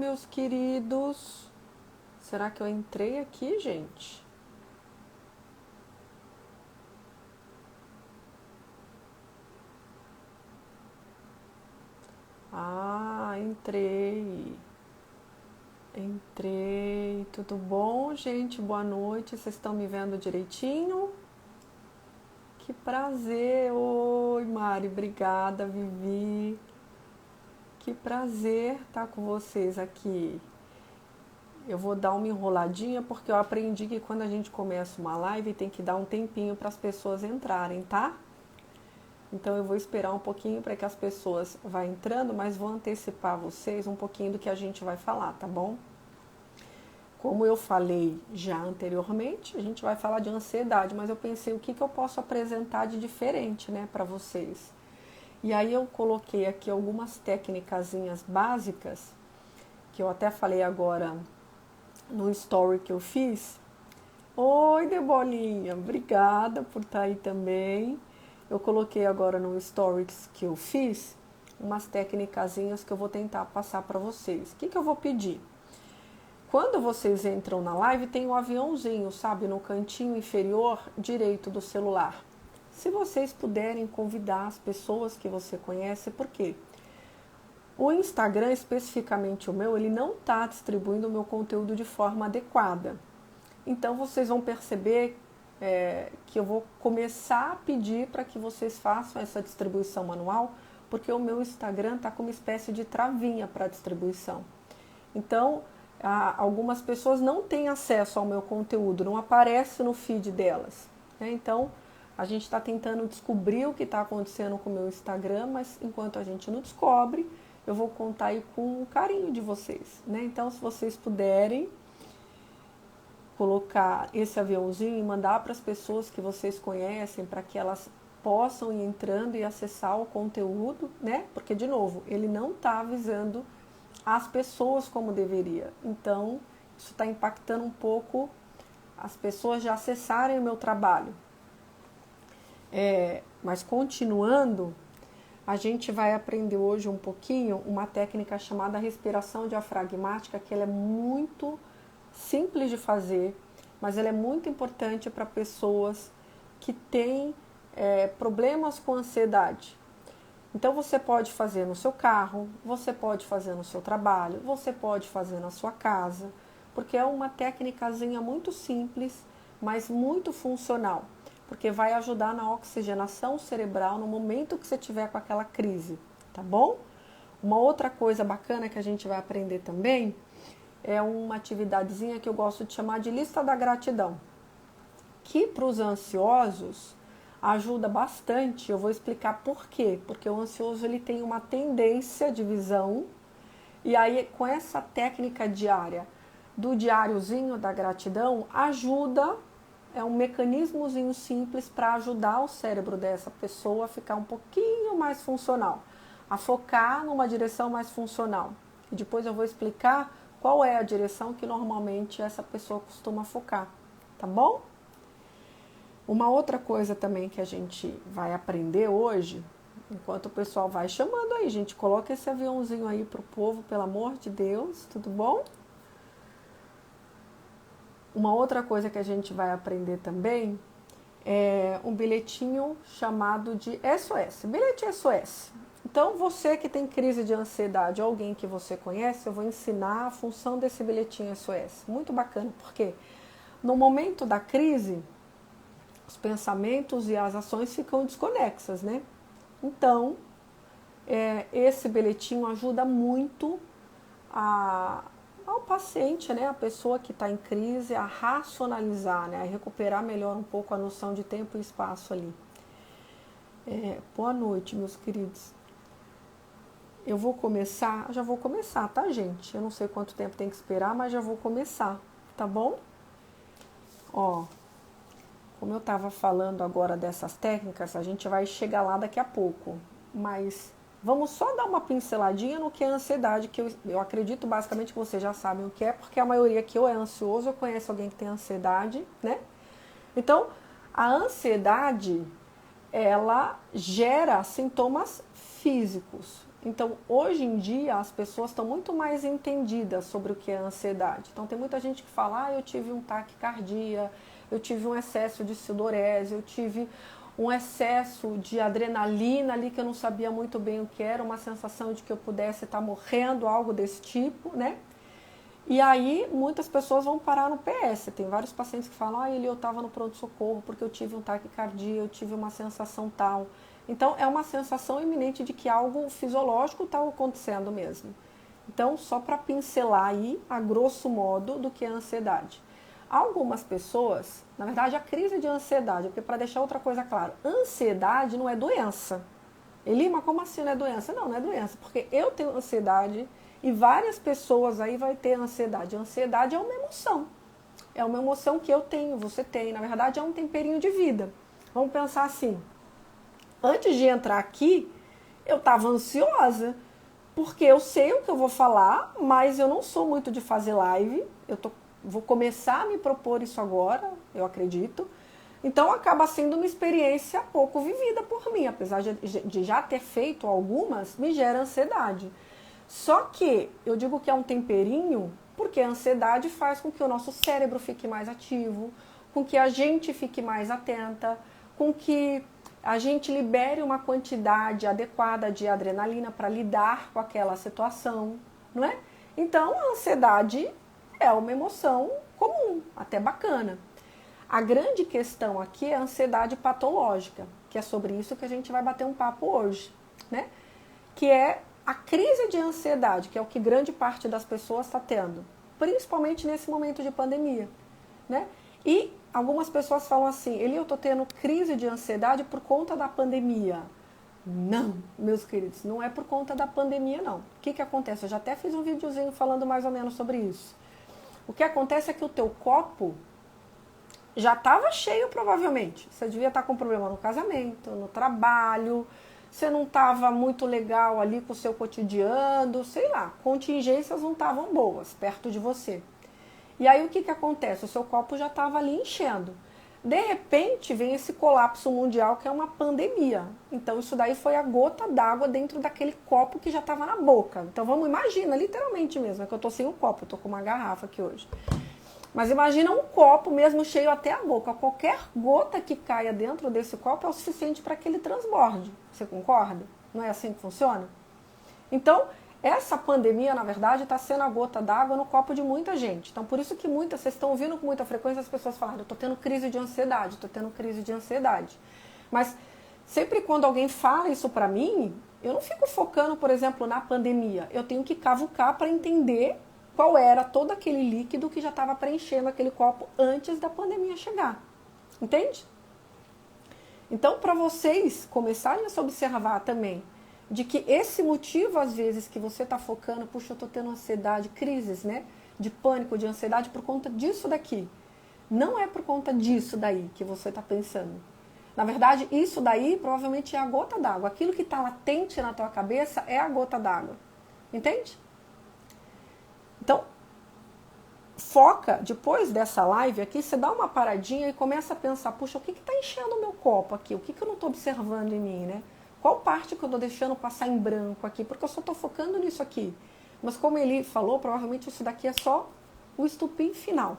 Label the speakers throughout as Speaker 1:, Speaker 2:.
Speaker 1: meus queridos. Será que eu entrei aqui, gente? Ah, entrei. Entrei. Tudo bom, gente? Boa noite. Vocês estão me vendo direitinho? Que prazer. Oi, Mari. Obrigada, Vivi. Que prazer estar com vocês aqui. Eu vou dar uma enroladinha porque eu aprendi que quando a gente começa uma live tem que dar um tempinho para as pessoas entrarem, tá? Então eu vou esperar um pouquinho para que as pessoas vá entrando, mas vou antecipar vocês um pouquinho do que a gente vai falar, tá bom? Como eu falei já anteriormente, a gente vai falar de ansiedade, mas eu pensei o que eu posso apresentar de diferente, né, para vocês. E aí eu coloquei aqui algumas técnicazinhas básicas, que eu até falei agora no story que eu fiz. Oi, Debolinha, obrigada por estar aí também. Eu coloquei agora no stories que eu fiz umas técnicazinhas que eu vou tentar passar para vocês. O que eu vou pedir? Quando vocês entram na live, tem um aviãozinho, sabe, no cantinho inferior direito do celular. Se vocês puderem convidar as pessoas que você conhece, por quê? O Instagram, especificamente o meu, ele não está distribuindo o meu conteúdo de forma adequada. Então vocês vão perceber que eu vou começar a pedir para que vocês façam essa distribuição manual, porque o meu Instagram está com uma espécie de travinha para distribuição. Então, algumas pessoas não têm acesso ao meu conteúdo, não aparece no feed delas, né? Então, a gente está tentando descobrir o que está acontecendo com o meu Instagram, mas enquanto a gente não descobre, eu vou contar aí com o carinho de vocês, né? Então, se vocês puderem colocar esse aviãozinho e mandar para as pessoas que vocês conhecem, para que elas possam ir entrando e acessar o conteúdo, né? Porque, de novo, ele não está avisando as pessoas como deveria. Então, isso está impactando um pouco as pessoas já acessarem o meu trabalho. Mas continuando, a gente vai aprender hoje um pouquinho uma técnica chamada respiração diafragmática, que ela é muito simples de fazer, mas ela é muito importante para pessoas que têm problemas com ansiedade. Então você pode fazer no seu carro, você pode fazer no seu trabalho, você pode fazer na sua casa, porque é uma técnicazinha muito simples, mas muito funcional, porque vai ajudar na oxigenação cerebral no momento que você tiver com aquela crise, tá bom? Uma outra coisa bacana que a gente vai aprender também é uma atividadezinha que eu gosto de chamar de lista da gratidão, que para os ansiosos ajuda bastante. Eu vou explicar por quê. Porque o ansioso ele tem uma tendência de visão, e aí com essa técnica diária do diáriozinho da gratidão, ajuda, é um mecanismozinho simples para ajudar o cérebro dessa pessoa a ficar um pouquinho mais funcional, a focar numa direção mais funcional. E depois eu vou explicar qual é a direção que normalmente essa pessoa costuma focar, tá bom? Uma outra coisa também que a gente vai aprender hoje, enquanto o pessoal vai chamando aí, gente, coloca esse aviãozinho aí pro povo, pelo amor de Deus, tudo bom? Uma outra coisa que a gente vai aprender também é um bilhetinho chamado de SOS, bilhete SOS. Então, você que tem crise de ansiedade ou alguém que você conhece, eu vou ensinar a função desse bilhetinho SOS. Muito bacana, porque no momento da crise, os pensamentos e as ações ficam desconexas, né? Então, esse bilhetinho ajuda muito ao paciente, né? A pessoa que está em crise, a racionalizar, né? A recuperar melhor um pouco a noção de tempo e espaço ali. Boa noite, meus queridos. Eu vou começar, já vou começar, tá, gente? Eu não sei quanto tempo tem que esperar, mas já vou começar, tá bom? Ó, como eu estava falando agora dessas técnicas, a gente vai chegar lá daqui a pouco, mas vamos só dar uma pinceladinha no que é ansiedade, que eu acredito basicamente que vocês já sabem o que é, porque a maioria aqui ou é ansioso ou conhece alguém que tem ansiedade, né? Então, a ansiedade, ela gera sintomas físicos. Então, hoje em dia, as pessoas estão muito mais entendidas sobre o que é ansiedade. Então, tem muita gente que fala, eu tive um taquicardia, eu tive um excesso de sudorese, eu tive um excesso de adrenalina ali que eu não sabia muito bem o que era, uma sensação de que eu pudesse estar morrendo, algo desse tipo, né? E aí, muitas pessoas vão parar no PS. Tem vários pacientes que falam, eu estava no pronto-socorro porque eu tive um taquicardia, eu tive uma sensação tal. Então, é uma sensação iminente de que algo fisiológico está acontecendo mesmo. Então, só para pincelar aí, a grosso modo, do que é a ansiedade. Algumas pessoas, na verdade, a crise de ansiedade, porque para deixar outra coisa clara, ansiedade não é doença. Mas como assim não é doença? Não, não é doença, porque eu tenho ansiedade e várias pessoas aí vai ter ansiedade. A ansiedade é uma emoção. É uma emoção que eu tenho, você tem. Na verdade, é um temperinho de vida. Vamos pensar assim. Antes de entrar aqui, eu estava ansiosa, porque eu sei o que eu vou falar, mas eu não sou muito de fazer live. Vou começar a me propor isso agora, eu acredito. Então, acaba sendo uma experiência pouco vivida por mim. Apesar de já ter feito algumas, me gera ansiedade. Só que eu digo que é um temperinho, porque a ansiedade faz com que o nosso cérebro fique mais ativo, com que a gente fique mais atenta, com que a gente libere uma quantidade adequada de adrenalina para lidar com aquela situação, não é? Então, a ansiedade é uma emoção comum, até bacana. A grande questão aqui é a ansiedade patológica, que é sobre isso que a gente vai bater um papo hoje, né? Que é a crise de ansiedade, que é o que grande parte das pessoas está tendo, principalmente nesse momento de pandemia, né? E algumas pessoas falam assim, eu estou tendo crise de ansiedade por conta da pandemia. Não, meus queridos, não é por conta da pandemia, não. O que acontece? Eu já até fiz um videozinho falando mais ou menos sobre isso. O que acontece é que o teu copo já estava cheio, provavelmente. Você devia estar com problema no casamento, no trabalho, você não estava muito legal ali com o seu cotidiano, sei lá, contingências não estavam boas perto de você. E aí o que acontece? O seu copo já estava ali enchendo. De repente vem esse colapso mundial que é uma pandemia. Então isso daí foi a gota d'água dentro daquele copo que já estava na boca. Então vamos, imagina, literalmente mesmo, é que eu estou sem um copo, eu estou com uma garrafa aqui hoje. Mas imagina um copo mesmo cheio até a boca. Qualquer gota que caia dentro desse copo é o suficiente para que ele transborde. Você concorda? Não é assim que funciona? Então, essa pandemia, na verdade, está sendo a gota d'água no copo de muita gente. Então, por isso que vocês estão ouvindo com muita frequência as pessoas falarem, eu estou tendo crise de ansiedade, estou tendo crise de ansiedade. Mas, sempre quando alguém fala isso para mim, eu não fico focando, por exemplo, na pandemia. Eu tenho que cavucar para entender qual era todo aquele líquido que já estava preenchendo aquele copo antes da pandemia chegar. Entende? Então, para vocês começarem a se observar também, de que esse motivo, às vezes, que você está focando, puxa, eu estou tendo ansiedade, crises, né? De pânico, de ansiedade, por conta disso daqui. Não é por conta disso daí que você está pensando. Na verdade, isso daí provavelmente é a gota d'água. Aquilo que está latente na tua cabeça é a gota d'água. Entende? Então, foca, depois dessa live aqui, você dá uma paradinha e começa a pensar, puxa, o que está enchendo o meu copo aqui? O que eu não estou observando em mim, né? Qual parte que eu estou deixando passar em branco aqui? Porque eu só estou focando nisso aqui. Mas como ele falou, provavelmente isso daqui é só o estupim final.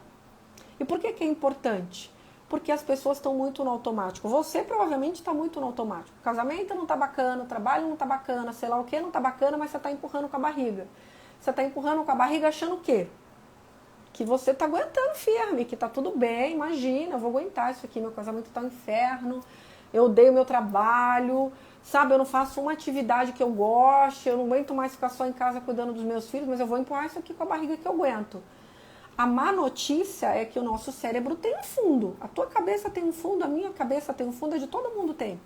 Speaker 1: E por que é importante? Porque as pessoas estão muito no automático. Você provavelmente está muito no automático. O casamento não está bacana, o trabalho não está bacana, sei lá o que não está bacana, mas você está empurrando com a barriga. Você está empurrando com a barriga achando o quê? Que você está aguentando firme, que está tudo bem, imagina, eu vou aguentar isso aqui, meu casamento está um inferno, eu odeio meu trabalho, sabe, eu não faço uma atividade que eu goste, eu não aguento mais ficar só em casa cuidando dos meus filhos, mas eu vou empurrar isso aqui com a barriga que eu aguento. A má notícia é que o nosso cérebro tem um fundo, a tua cabeça tem um fundo, a minha cabeça tem um fundo, a de todo mundo tem.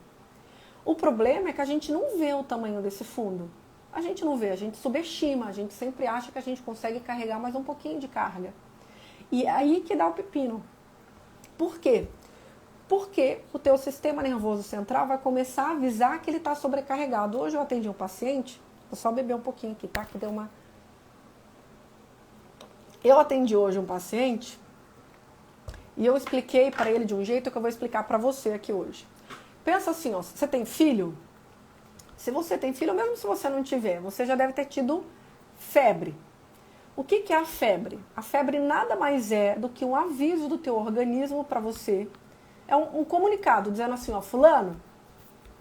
Speaker 1: O problema é que a gente não vê o tamanho desse fundo. A gente não vê, a gente subestima, a gente sempre acha que a gente consegue carregar mais um pouquinho de carga. E aí que dá o pepino. Por quê? Porque o teu sistema nervoso central vai começar a avisar que ele está sobrecarregado. Hoje eu atendi um paciente, vou só beber um pouquinho aqui, tá? Que deu uma... Eu atendi hoje um paciente e eu expliquei para ele de um jeito que eu vou explicar para você aqui hoje. Pensa assim, ó, você tem filho? Se você tem filho, ou mesmo se você não tiver, você já deve ter tido febre. O que é a febre? A febre nada mais é do que um aviso do teu organismo para você. É um comunicado dizendo assim, ó, fulano,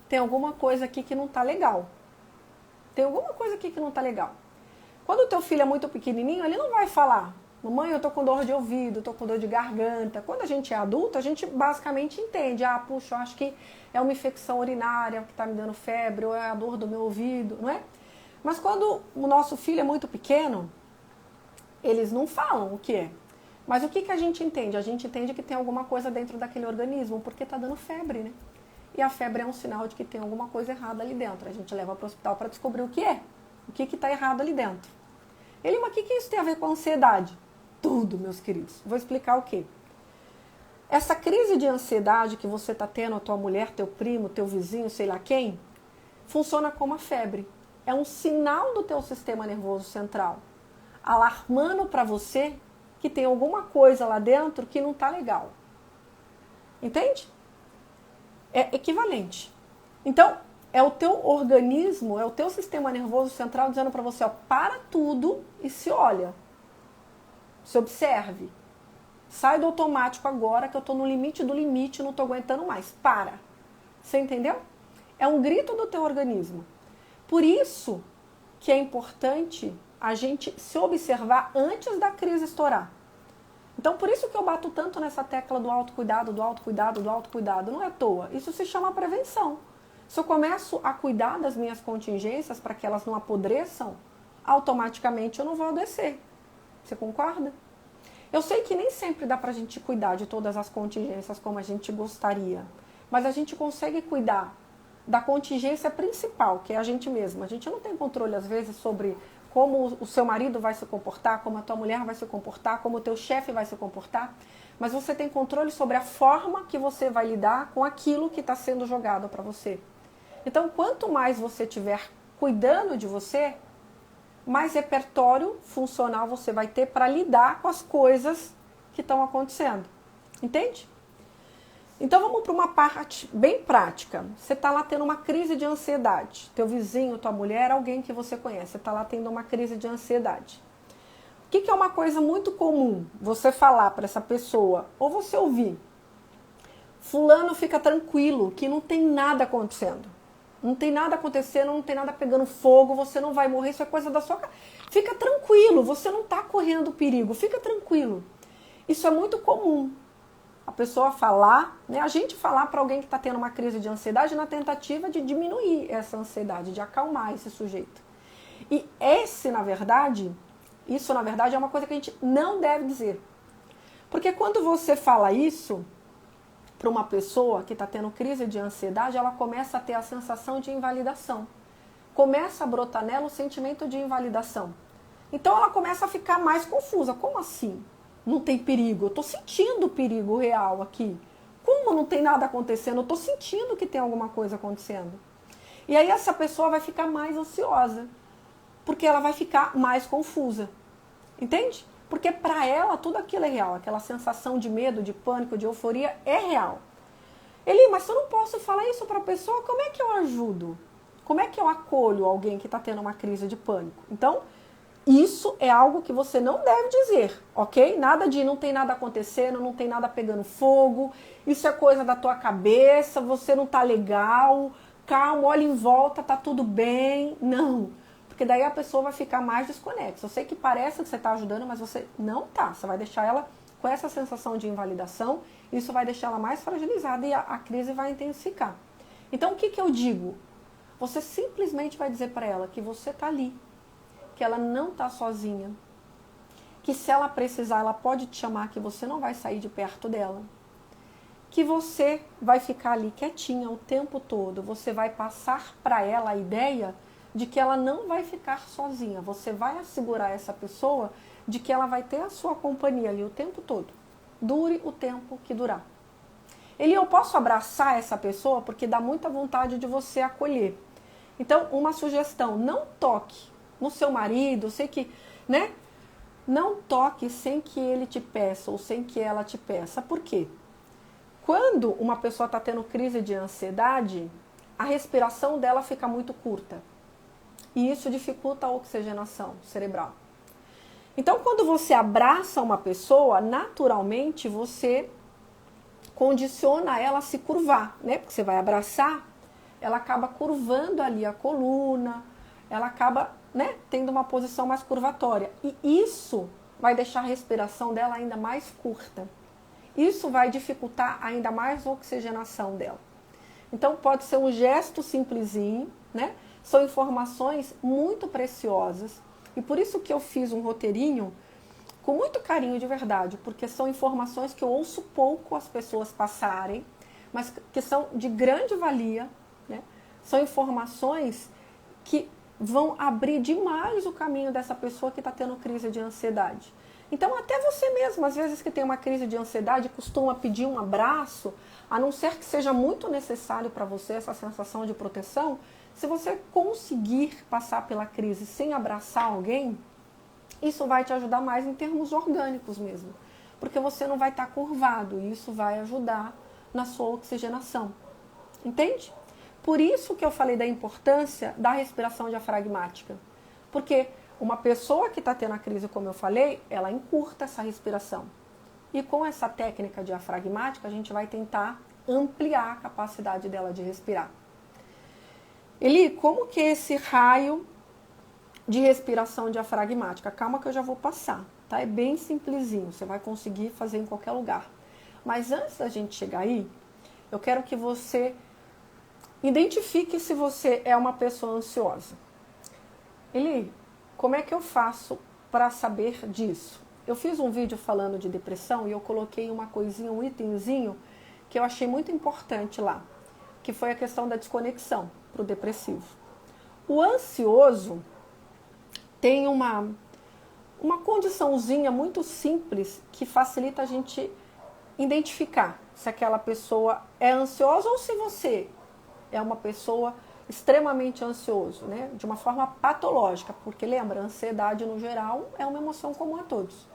Speaker 1: tem alguma coisa aqui que não está legal. Tem alguma coisa aqui que não está legal. Quando o teu filho é muito pequenininho, ele não vai falar, mamãe, eu tô com dor de ouvido, tô com dor de garganta. Quando a gente é adulto, a gente basicamente entende, puxa, eu acho que é uma infecção urinária que está me dando febre, ou é a dor do meu ouvido, não é? Mas quando o nosso filho é muito pequeno, eles não falam o que é. Mas o que a gente entende? A gente entende que tem alguma coisa dentro daquele organismo, porque está dando febre, né? E a febre é um sinal de que tem alguma coisa errada ali dentro. A gente leva para o hospital para descobrir o que é. O que está errado ali dentro. Mas o que isso tem a ver com a ansiedade? Tudo, meus queridos. Vou explicar o quê. Essa crise de ansiedade que você está tendo, a tua mulher, teu primo, teu vizinho, sei lá quem, funciona como a febre. É um sinal do teu sistema nervoso central, alarmando para você que tem alguma coisa lá dentro que não está legal. Entende? É equivalente. Então, é o teu organismo, é o teu sistema nervoso central dizendo para você, ó, para tudo e se olha. Se observe. Sai do automático agora que eu estou no limite do limite, não estou aguentando mais. Para. Você entendeu? É um grito do teu organismo. Por isso que é importante a gente se observar antes da crise estourar. Então, por isso que eu bato tanto nessa tecla do autocuidado, do autocuidado, do autocuidado. Não é à toa. Isso se chama prevenção. Se eu começo a cuidar das minhas contingências para que elas não apodreçam, automaticamente eu não vou adoecer. Você concorda? Eu sei que nem sempre dá pra gente cuidar de todas as contingências como a gente gostaria, mas a gente consegue cuidar da contingência principal, que é a gente mesma. A gente não tem controle, às vezes, sobre como o seu marido vai se comportar, como a tua mulher vai se comportar, como o teu chefe vai se comportar, mas você tem controle sobre a forma que você vai lidar com aquilo que está sendo jogado para você. Então, quanto mais você estiver cuidando de você, mais repertório funcional você vai ter para lidar com as coisas que estão acontecendo. Entende? Então vamos para uma parte bem prática. Você está lá tendo uma crise de ansiedade. Teu vizinho, tua mulher, alguém que você conhece, está lá tendo uma crise de ansiedade. O que é uma coisa muito comum você falar para essa pessoa, ou você ouvir? Fulano, fica tranquilo, que não tem nada acontecendo. Não tem nada acontecendo, não tem nada pegando fogo, você não vai morrer, isso é coisa da sua casa. Fica tranquilo, você não está correndo perigo, fica tranquilo. Isso é muito comum. A pessoa falar, né, a gente falar para alguém que está tendo uma crise de ansiedade na tentativa de diminuir essa ansiedade, de acalmar esse sujeito. E isso, na verdade, é uma coisa que a gente não deve dizer. Porque quando você fala isso para uma pessoa que está tendo crise de ansiedade, ela começa a ter a sensação de invalidação. Começa a brotar nela o sentimento de invalidação. Então ela começa a ficar mais confusa. Como assim? Não tem perigo? Eu estou sentindo o perigo real aqui. Como não tem nada acontecendo? Eu estou sentindo que tem alguma coisa acontecendo. E aí essa pessoa vai ficar mais ansiosa. Porque ela vai ficar mais confusa. Entende? Porque para ela tudo aquilo é real. Aquela sensação de medo, de pânico, de euforia é real. Mas se eu não posso falar isso para a pessoa, como é que eu ajudo? Como é que eu acolho alguém que está tendo uma crise de pânico? Então, isso é algo que você não deve dizer, ok? Nada de não tem nada acontecendo, não tem nada pegando fogo, isso é coisa da tua cabeça, você não tá legal, calma, olha em volta, tá tudo bem. Não, porque daí a pessoa vai ficar mais desconexa. Eu sei que parece que você tá ajudando, mas você não tá. Você vai deixar ela com essa sensação de invalidação, isso vai deixar ela mais fragilizada e a crise vai intensificar. Então, o que eu digo? Você simplesmente vai dizer para ela que você tá ali, que ela não está sozinha, que se ela precisar, ela pode te chamar, que você não vai sair de perto dela, que você vai ficar ali quietinha o tempo todo, você vai passar para ela a ideia de que ela não vai ficar sozinha, você vai assegurar essa pessoa de que ela vai ter a sua companhia ali o tempo todo, dure o tempo que durar. Eu posso abraçar essa pessoa porque dá muita vontade de você acolher. Então, uma sugestão, não toque no seu marido, eu sei que, né? Não toque sem que ele te peça ou sem que ela te peça. Por quê? Quando uma pessoa está tendo crise de ansiedade, a respiração dela fica muito curta. E isso dificulta a oxigenação cerebral. Então, quando você abraça uma pessoa, naturalmente você condiciona ela a se curvar, né? Porque você vai abraçar, ela acaba curvando ali a coluna, ela acaba, né, tendo uma posição mais curvatória. E isso vai deixar a respiração dela ainda mais curta. Isso vai dificultar ainda mais a oxigenação dela. Então, pode ser um gesto simplesinho, né? São informações muito preciosas. E por isso que eu fiz um roteirinho com muito carinho de verdade, porque são informações que eu ouço pouco as pessoas passarem, mas que são de grande valia, né? São informações que vão abrir demais o caminho dessa pessoa que está tendo crise de ansiedade. Então, até você mesmo, às vezes que tem uma crise de ansiedade, costuma pedir um abraço, a não ser que seja muito necessário para você essa sensação de proteção. Se você conseguir passar pela crise sem abraçar alguém, isso vai te ajudar mais em termos orgânicos mesmo. Porque você não vai estar curvado e isso vai ajudar na sua oxigenação. Entende? Por isso que eu falei da importância da respiração diafragmática. Porque uma pessoa que está tendo a crise, como eu falei, ela encurta essa respiração. E com essa técnica diafragmática, a gente vai tentar ampliar a capacidade dela de respirar. Eli, como que é esse raio de respiração diafragmática? Calma que eu já vou passar, tá? É bem simplesinho, você vai conseguir fazer em qualquer lugar. Mas antes da gente chegar aí, eu quero que você identifique se você é uma pessoa ansiosa. Eli, como é que eu faço para saber disso? Eu fiz um vídeo falando de depressão e eu coloquei uma coisinha, um itemzinho que eu achei muito importante lá, que foi a questão da desconexão para o depressivo. O ansioso tem uma condiçãozinha muito simples que facilita a gente identificar se aquela pessoa é ansiosa ou se você é uma pessoa extremamente ansioso, né? De uma forma patológica, porque lembra, a ansiedade no geral é uma emoção comum a todos.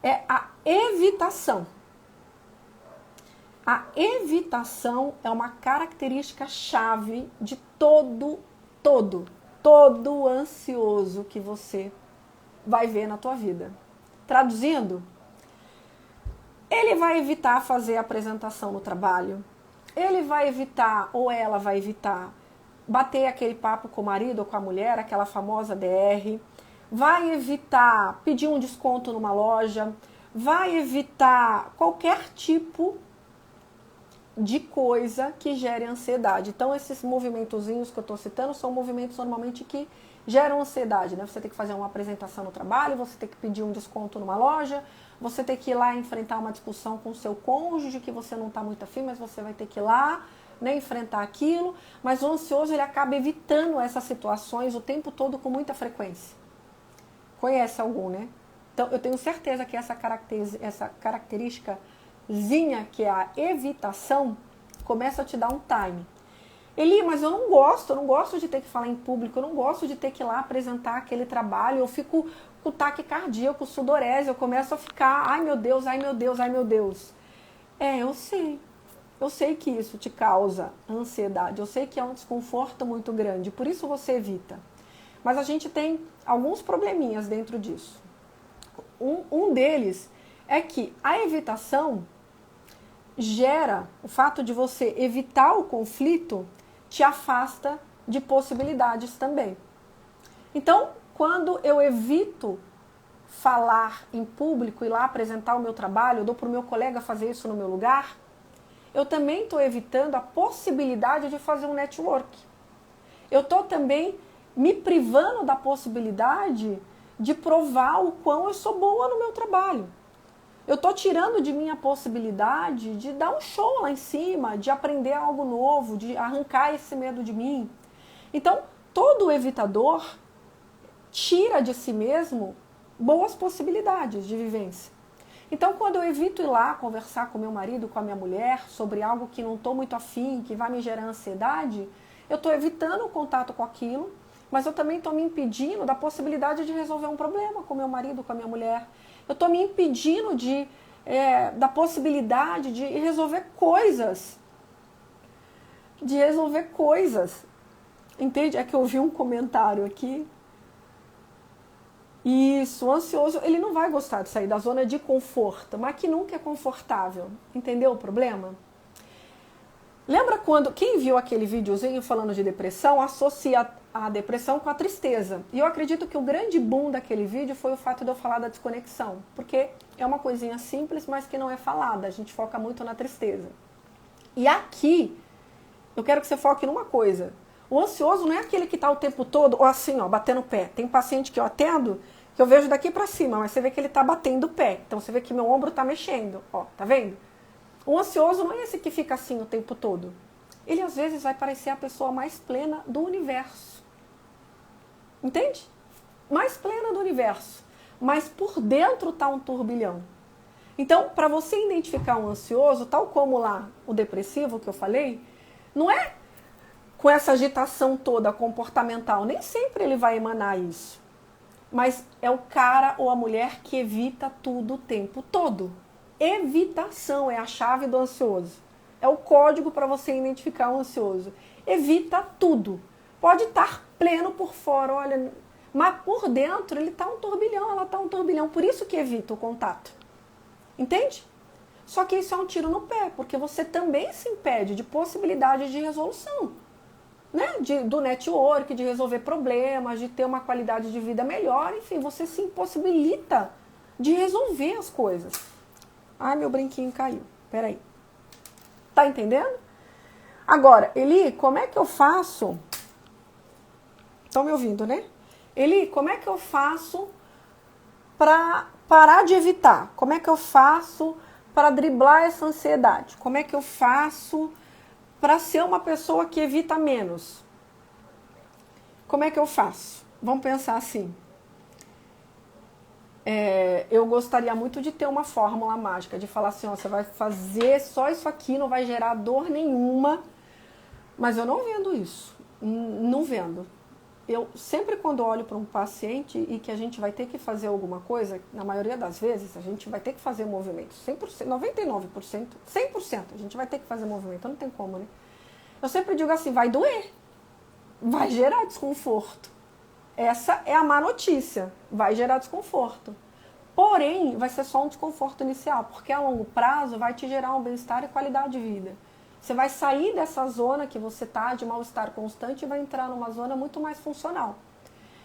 Speaker 1: É a evitação. A evitação é uma característica chave de todo ansioso que você vai ver na tua vida. Traduzindo, ele vai evitar fazer a apresentação no trabalho, ele vai evitar, ou ela vai evitar, bater aquele papo com o marido ou com a mulher, aquela famosa DR, vai evitar pedir um desconto numa loja, vai evitar qualquer tipo de coisa que gere ansiedade. Então, esses movimentozinhos que eu estou citando são movimentos normalmente que geram ansiedade, né? Você tem que fazer uma apresentação no trabalho, você tem que pedir um desconto numa loja, você tem que ir lá enfrentar uma discussão com o seu cônjuge que você não está muito afim, mas você vai ter que ir lá, né, enfrentar aquilo. Mas o ansioso, ele acaba evitando essas situações o tempo todo com muita frequência. Conhece algum, né? Então, eu tenho certeza que essa característica que é a evitação, começa a te dar um time. Eli, mas eu não gosto de ter que falar em público, eu não gosto de ter que ir lá apresentar aquele trabalho, eu fico com taque cardíaco, sudorese, eu começo a ficar, ai meu Deus, ai meu Deus, ai meu Deus. Eu sei que isso te causa ansiedade, eu sei que é um desconforto muito grande, por isso você evita. Mas a gente tem alguns probleminhas dentro disso. Um deles é que a evitação gera, o fato de você evitar o conflito te afasta de possibilidades também. Então, quando eu evito falar em público, ir lá apresentar o meu trabalho, eu dou para o meu colega fazer isso no meu lugar, eu também estou evitando a possibilidade de fazer um network. Eu estou também me privando da possibilidade de provar o quão eu sou boa no meu trabalho. Eu estou tirando de mim a possibilidade de dar um show lá em cima, de aprender algo novo, de arrancar esse medo de mim. Então, todo evitador tira de si mesmo boas possibilidades de vivência. Então, quando eu evito ir lá conversar com meu marido, com a minha mulher, sobre algo que não estou muito afim, que vai me gerar ansiedade, eu estou evitando o contato com aquilo, mas eu também estou me impedindo da possibilidade de resolver um problema com meu marido, com a minha mulher. Eu estou me impedindo da possibilidade de resolver coisas de resolver coisas. Entende? É que eu vi um comentário aqui. Isso, o ansioso, ele não vai gostar de sair da zona de conforto, mas que nunca é confortável. Entendeu o problema? Lembra quando, quem viu aquele videozinho falando de depressão, associa a depressão com a tristeza. E eu acredito que o grande boom daquele vídeo foi o fato de eu falar da desconexão. Porque é uma coisinha simples, mas que não é falada. A gente foca muito na tristeza. E aqui, eu quero que você foque numa coisa. O ansioso não é aquele que está o tempo todo, ou assim, ó, batendo o pé. Tem paciente que eu atendo, que eu vejo daqui para cima, mas você vê que ele está batendo o pé. Então você vê que meu ombro está mexendo, ó, tá vendo? O ansioso não é esse que fica assim o tempo todo. Ele às vezes vai parecer a pessoa mais plena do universo. Entende? Mais plena do universo. Mas por dentro está um turbilhão. Então, para você identificar um ansioso, tal como lá o depressivo que eu falei, não é com essa agitação toda comportamental. Nem sempre ele vai emanar isso. Mas é o cara ou a mulher que evita tudo o tempo todo. Evitação é a chave do ansioso. É o código para você identificar um ansioso. Evita tudo. Pode estar pleno por fora, olha, mas por dentro ele está um turbilhão, ela está um turbilhão. Por isso que evita o contato. Entende? Só que isso é um tiro no pé, porque você também se impede de possibilidade de resolução. Né? Do network, de resolver problemas, de ter uma qualidade de vida melhor. Enfim, você se impossibilita de resolver as coisas. Ai, meu brinquinho caiu. Peraí. Tá entendendo? Agora, Eli, como é que eu faço? Estão me ouvindo, né? Eli, como é que eu faço para parar de evitar? Como é que eu faço para driblar essa ansiedade? Como é que eu faço para ser uma pessoa que evita menos? Como é que eu faço? Vamos pensar assim. Eu gostaria muito de ter uma fórmula mágica, de falar assim, ó, você vai fazer só isso aqui, não vai gerar dor nenhuma, mas eu não vendo isso, não vendo. Eu sempre quando olho para um paciente e que a gente vai ter que fazer alguma coisa, na maioria das vezes a gente vai ter que fazer movimento, 100%, 99%, 100% a gente vai ter que fazer movimento, não tem como, né? Eu sempre digo assim, vai doer, vai gerar desconforto. Essa é a má notícia, vai gerar desconforto. Porém, vai ser só um desconforto inicial, porque a longo prazo vai te gerar um bem-estar e qualidade de vida. Você vai sair dessa zona que você está de mal-estar constante e vai entrar numa zona muito mais funcional.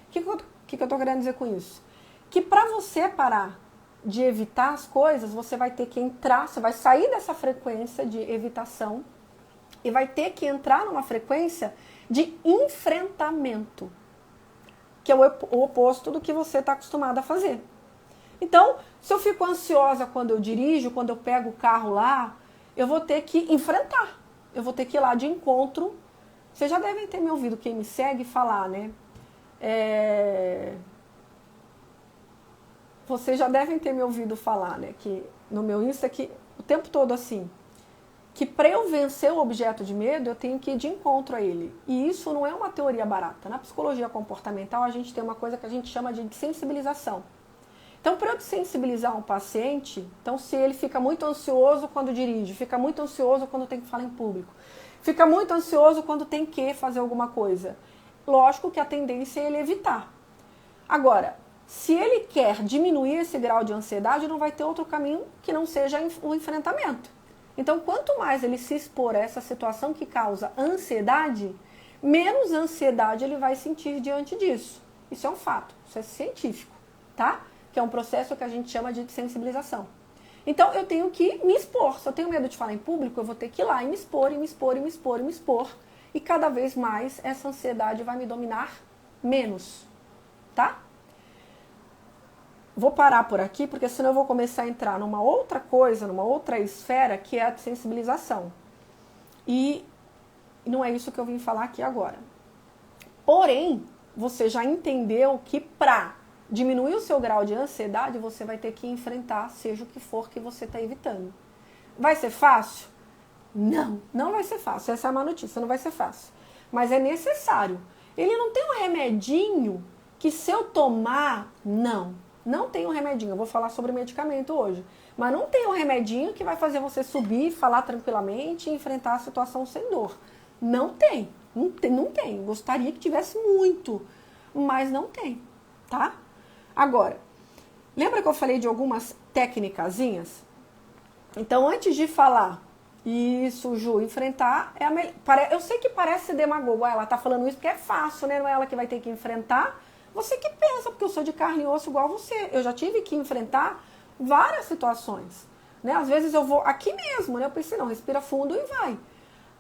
Speaker 1: O que eu estou querendo dizer com isso? Que para você parar de evitar as coisas, você vai ter que entrar, você vai sair dessa frequência de evitação e vai ter que entrar numa frequência de enfrentamento, que é o oposto do que você está acostumado a fazer. Então, se eu fico ansiosa quando eu dirijo, quando eu pego o carro lá, eu vou ter que enfrentar. Eu vou ter que ir lá de encontro. Vocês já devem ter me ouvido, quem me segue, falar, né? Vocês já devem ter me ouvido falar, né? Que no meu Insta, que o tempo todo assim, que para eu vencer o objeto de medo, eu tenho que ir de encontro a ele. E isso não é uma teoria barata. Na psicologia comportamental, a gente tem uma coisa que a gente chama de sensibilização. Então, para eu sensibilizar um paciente, então se ele fica muito ansioso quando dirige, fica muito ansioso quando tem que falar em público, fica muito ansioso quando tem que fazer alguma coisa, lógico que a tendência é ele evitar. Agora, se ele quer diminuir esse grau de ansiedade, não vai ter outro caminho que não seja o enfrentamento. Então, quanto mais ele se expor a essa situação que causa ansiedade, menos ansiedade ele vai sentir diante disso. Isso é um fato, isso é científico, tá? Que é um processo que a gente chama de sensibilização. Então, eu tenho que me expor. Se eu tenho medo de falar em público, eu vou ter que ir lá e me expor, e me expor, e me expor, e me expor. E cada vez mais essa ansiedade vai me dominar menos, tá? Vou parar por aqui, porque senão eu vou começar a entrar numa outra coisa, numa outra esfera, que é a sensibilização. E não é isso que eu vim falar aqui agora. Porém, você já entendeu que para diminuir o seu grau de ansiedade, você vai ter que enfrentar, seja o que for que você está evitando. Vai ser fácil? Não, não vai ser fácil. Essa é a má notícia, não vai ser fácil. Mas é necessário. Ele não tem um remedinho que se eu tomar, não tem um remedinho. Eu vou falar sobre medicamento hoje. Mas não tem um remedinho que vai fazer você subir, falar tranquilamente e enfrentar a situação sem dor. Não tem. Não tem, não tem. Gostaria que tivesse muito, mas não tem, tá? Agora, lembra que eu falei de algumas técnicazinhas? Então, antes de falar isso, Ju, enfrentar é a melhor. Eu sei que parece demagogo, ela tá falando isso porque é fácil, né? Não é ela que vai ter que enfrentar. Você que pensa, porque eu sou de carne e osso igual você. Eu já tive que enfrentar várias situações, né? Às vezes eu vou aqui mesmo, né? Eu pensei, não, respira fundo e vai.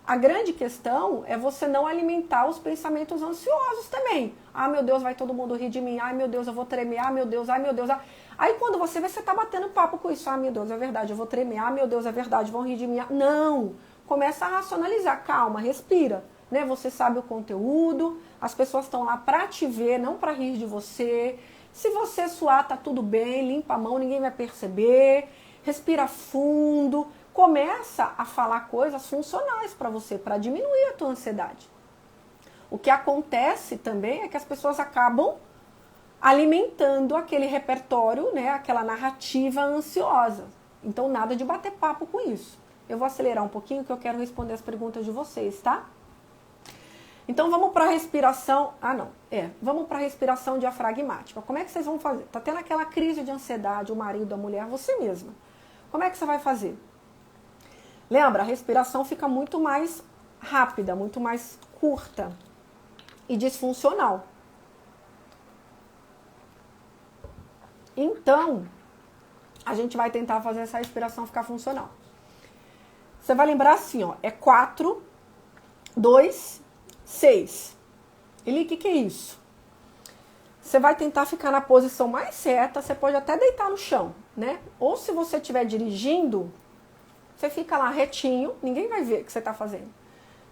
Speaker 1: A grande questão é você não alimentar os pensamentos ansiosos também. Ah, meu Deus, vai todo mundo rir de mim. Ai, meu Deus, eu vou tremer. Ah, meu Deus, ai, meu Deus. Aí quando você vê, você tá batendo papo com isso. Ah, meu Deus, é verdade, eu vou tremer. Ah, meu Deus, é verdade, vão rir de mim. Não! Começa a racionalizar. Calma, respira. Né? Você sabe o conteúdo, as pessoas estão lá pra te ver, não pra rir de você. Se você suar, tá tudo bem, limpa a mão, ninguém vai perceber. Respira fundo. Começa a falar coisas funcionais para você, para diminuir a tua ansiedade. O que acontece também é que as pessoas acabam alimentando aquele repertório, né, aquela narrativa ansiosa. Então, nada de bater papo com isso. Eu vou acelerar um pouquinho que eu quero responder as perguntas de vocês, tá? Então, vamos para a respiração... Vamos para a respiração diafragmática. Como é que vocês vão fazer? Tá tendo aquela crise de ansiedade, o marido, a mulher, você mesma. Como é que você vai fazer? Lembra, a respiração fica muito mais rápida, muito mais curta e disfuncional. Então, a gente vai tentar fazer essa respiração ficar funcional. Você vai lembrar assim, ó, é 4, 2, 6. Eli, o que é isso? Você vai tentar ficar na posição mais certa, você pode até deitar no chão, né? Ou se você estiver dirigindo... Você fica lá retinho, ninguém vai ver o que você está fazendo.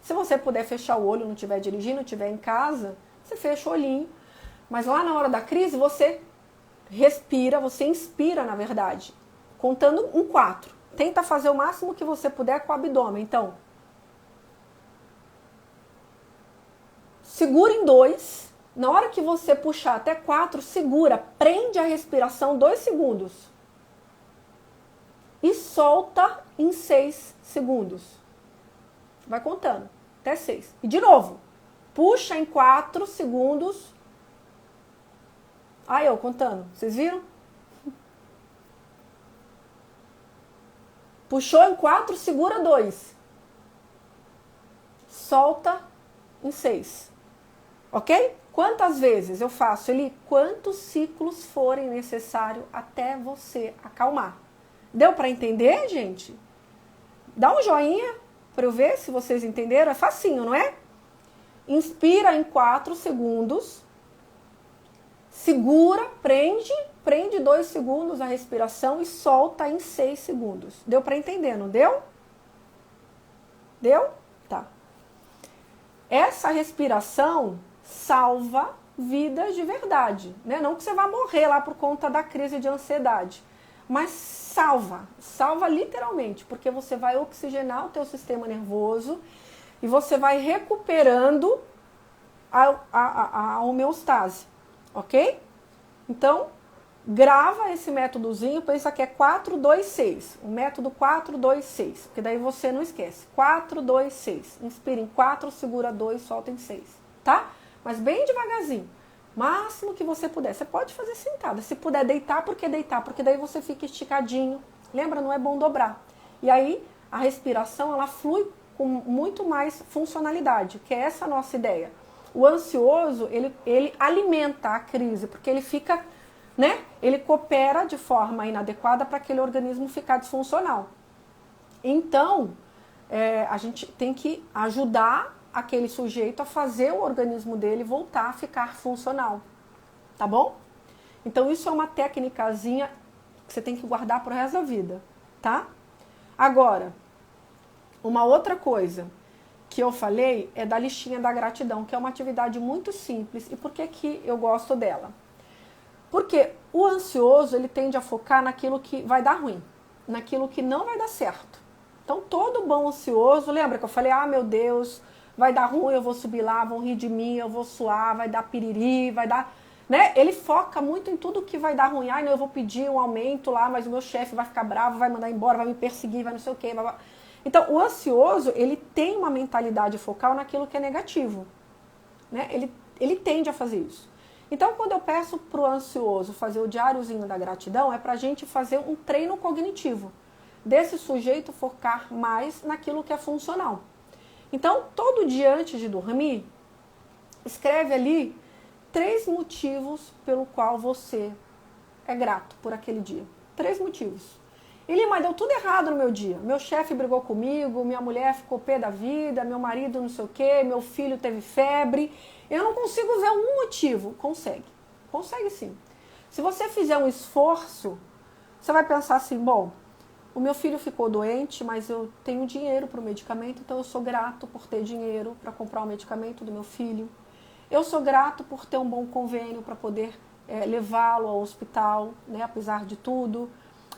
Speaker 1: Se você puder fechar o olho, não estiver dirigindo, não estiver em casa, você fecha o olhinho. Mas lá na hora da crise, você respira, você inspira, na verdade, contando 4. Tenta fazer o máximo que você puder com o abdômen. Então, segura em 2. Na hora que você puxar até 4, segura, prende a respiração 2 segundos. E solta em 6 segundos. Vai contando, até 6. E de novo, puxa em 4 segundos. Aí eu contando, vocês viram? Puxou em 4, segura 2. Solta em 6. Ok? Quantas vezes eu faço ele? Quantos ciclos forem necessários até você acalmar. Deu para entender, gente? Dá um joinha para eu ver se vocês entenderam. É facinho, não é? Inspira em 4 segundos. Segura, prende 2 segundos a respiração e solta em 6 segundos. Deu para entender, não deu? Deu? Tá. Essa respiração salva vidas de verdade, né? Não que você vá morrer lá por conta da crise de ansiedade. Mas salva literalmente, porque você vai oxigenar o teu sistema nervoso e você vai recuperando a homeostase, ok? Então, grava esse métodozinho, pensa que é 4, 2, 6, o método 4, 2, 6, porque daí você não esquece, 4, 2, 6, inspira em 4, segura 2, solta em 6, tá? Mas bem devagarzinho. Máximo que você puder. Você pode fazer sentada. Se puder deitar, por que deitar? Porque daí você fica esticadinho. Lembra? Não é bom dobrar. E aí, a respiração, ela flui com muito mais funcionalidade, que é essa a nossa ideia. O ansioso, ele alimenta a crise, porque ele fica, né? Ele coopera de forma inadequada para aquele organismo ficar disfuncional. Então, a gente tem que ajudar aquele sujeito a fazer o organismo dele voltar a ficar funcional, tá bom? Então isso é uma técnicazinha que você tem que guardar pro resto da vida, tá? Agora, uma outra coisa que eu falei é da listinha da gratidão, que é uma atividade muito simples. E por que que eu gosto dela? Porque o ansioso, ele tende a focar naquilo que vai dar ruim, naquilo que não vai dar certo. Então todo bom ansioso, lembra que eu falei, ah, meu Deus, vai dar ruim, eu vou subir lá, vão rir de mim, eu vou suar, vai dar piriri, vai dar... Né? Ele foca muito em tudo que vai dar ruim. Ai, não, eu vou pedir um aumento lá, mas o meu chefe vai ficar bravo, vai mandar embora, vai me perseguir, vai não sei o quê. Então, o ansioso, ele tem uma mentalidade focal naquilo que é negativo, né? Ele tende a fazer isso. Então, quando eu peço para o ansioso fazer o diáriozinho da gratidão, é para a gente fazer um treino cognitivo, desse sujeito focar mais naquilo que é funcional. Então, todo dia antes de dormir, escreve ali 3 motivos pelo qual você é grato por aquele dia. 3 motivos. Ele, mas deu tudo errado no meu dia. Meu chefe brigou comigo, minha mulher ficou pé da vida, meu marido não sei o quê, meu filho teve febre. Eu não consigo ver um motivo. Consegue. Consegue sim. Se você fizer um esforço, você vai pensar assim, bom, o meu filho ficou doente, mas eu tenho dinheiro para o medicamento, então eu sou grato por ter dinheiro para comprar o medicamento do meu filho. Eu sou grato por ter um bom convênio para poder levá-lo ao hospital, né, apesar de tudo.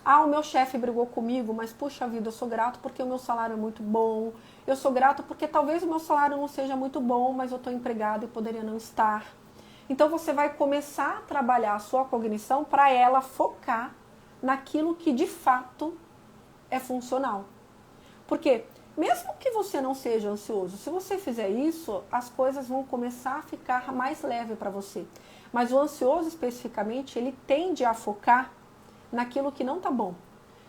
Speaker 1: Ah, o meu chefe brigou comigo, mas puxa vida, eu sou grato porque o meu salário é muito bom. Eu sou grato porque talvez o meu salário não seja muito bom, mas eu estou empregado e poderia não estar. Então você vai começar a trabalhar a sua cognição para ela focar naquilo que de fato é funcional. Porque mesmo que você não seja ansioso, se você fizer isso, as coisas vão começar a ficar mais leve para você. Mas o ansioso especificamente, ele tende a focar naquilo que não tá bom.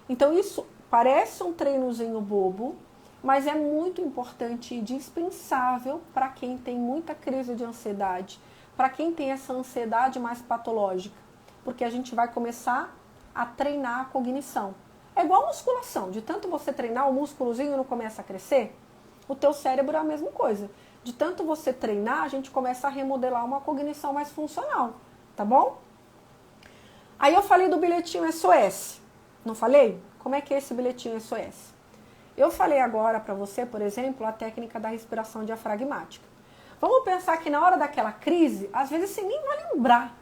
Speaker 1: Então isso parece um treinozinho bobo, mas é muito importante e dispensável para quem tem muita crise de ansiedade, para quem tem essa ansiedade mais patológica, porque a gente vai começar a treinar a cognição. É igual musculação, de tanto você treinar, o músculozinho não começa a crescer, o teu cérebro é a mesma coisa. De tanto você treinar, a gente começa a remodelar uma cognição mais funcional, tá bom? Aí eu falei do bilhetinho SOS, não falei? Como é que é esse bilhetinho SOS? Eu falei agora para você, por exemplo, a técnica da respiração diafragmática. Vamos pensar que na hora daquela crise, às vezes você nem vai lembrar.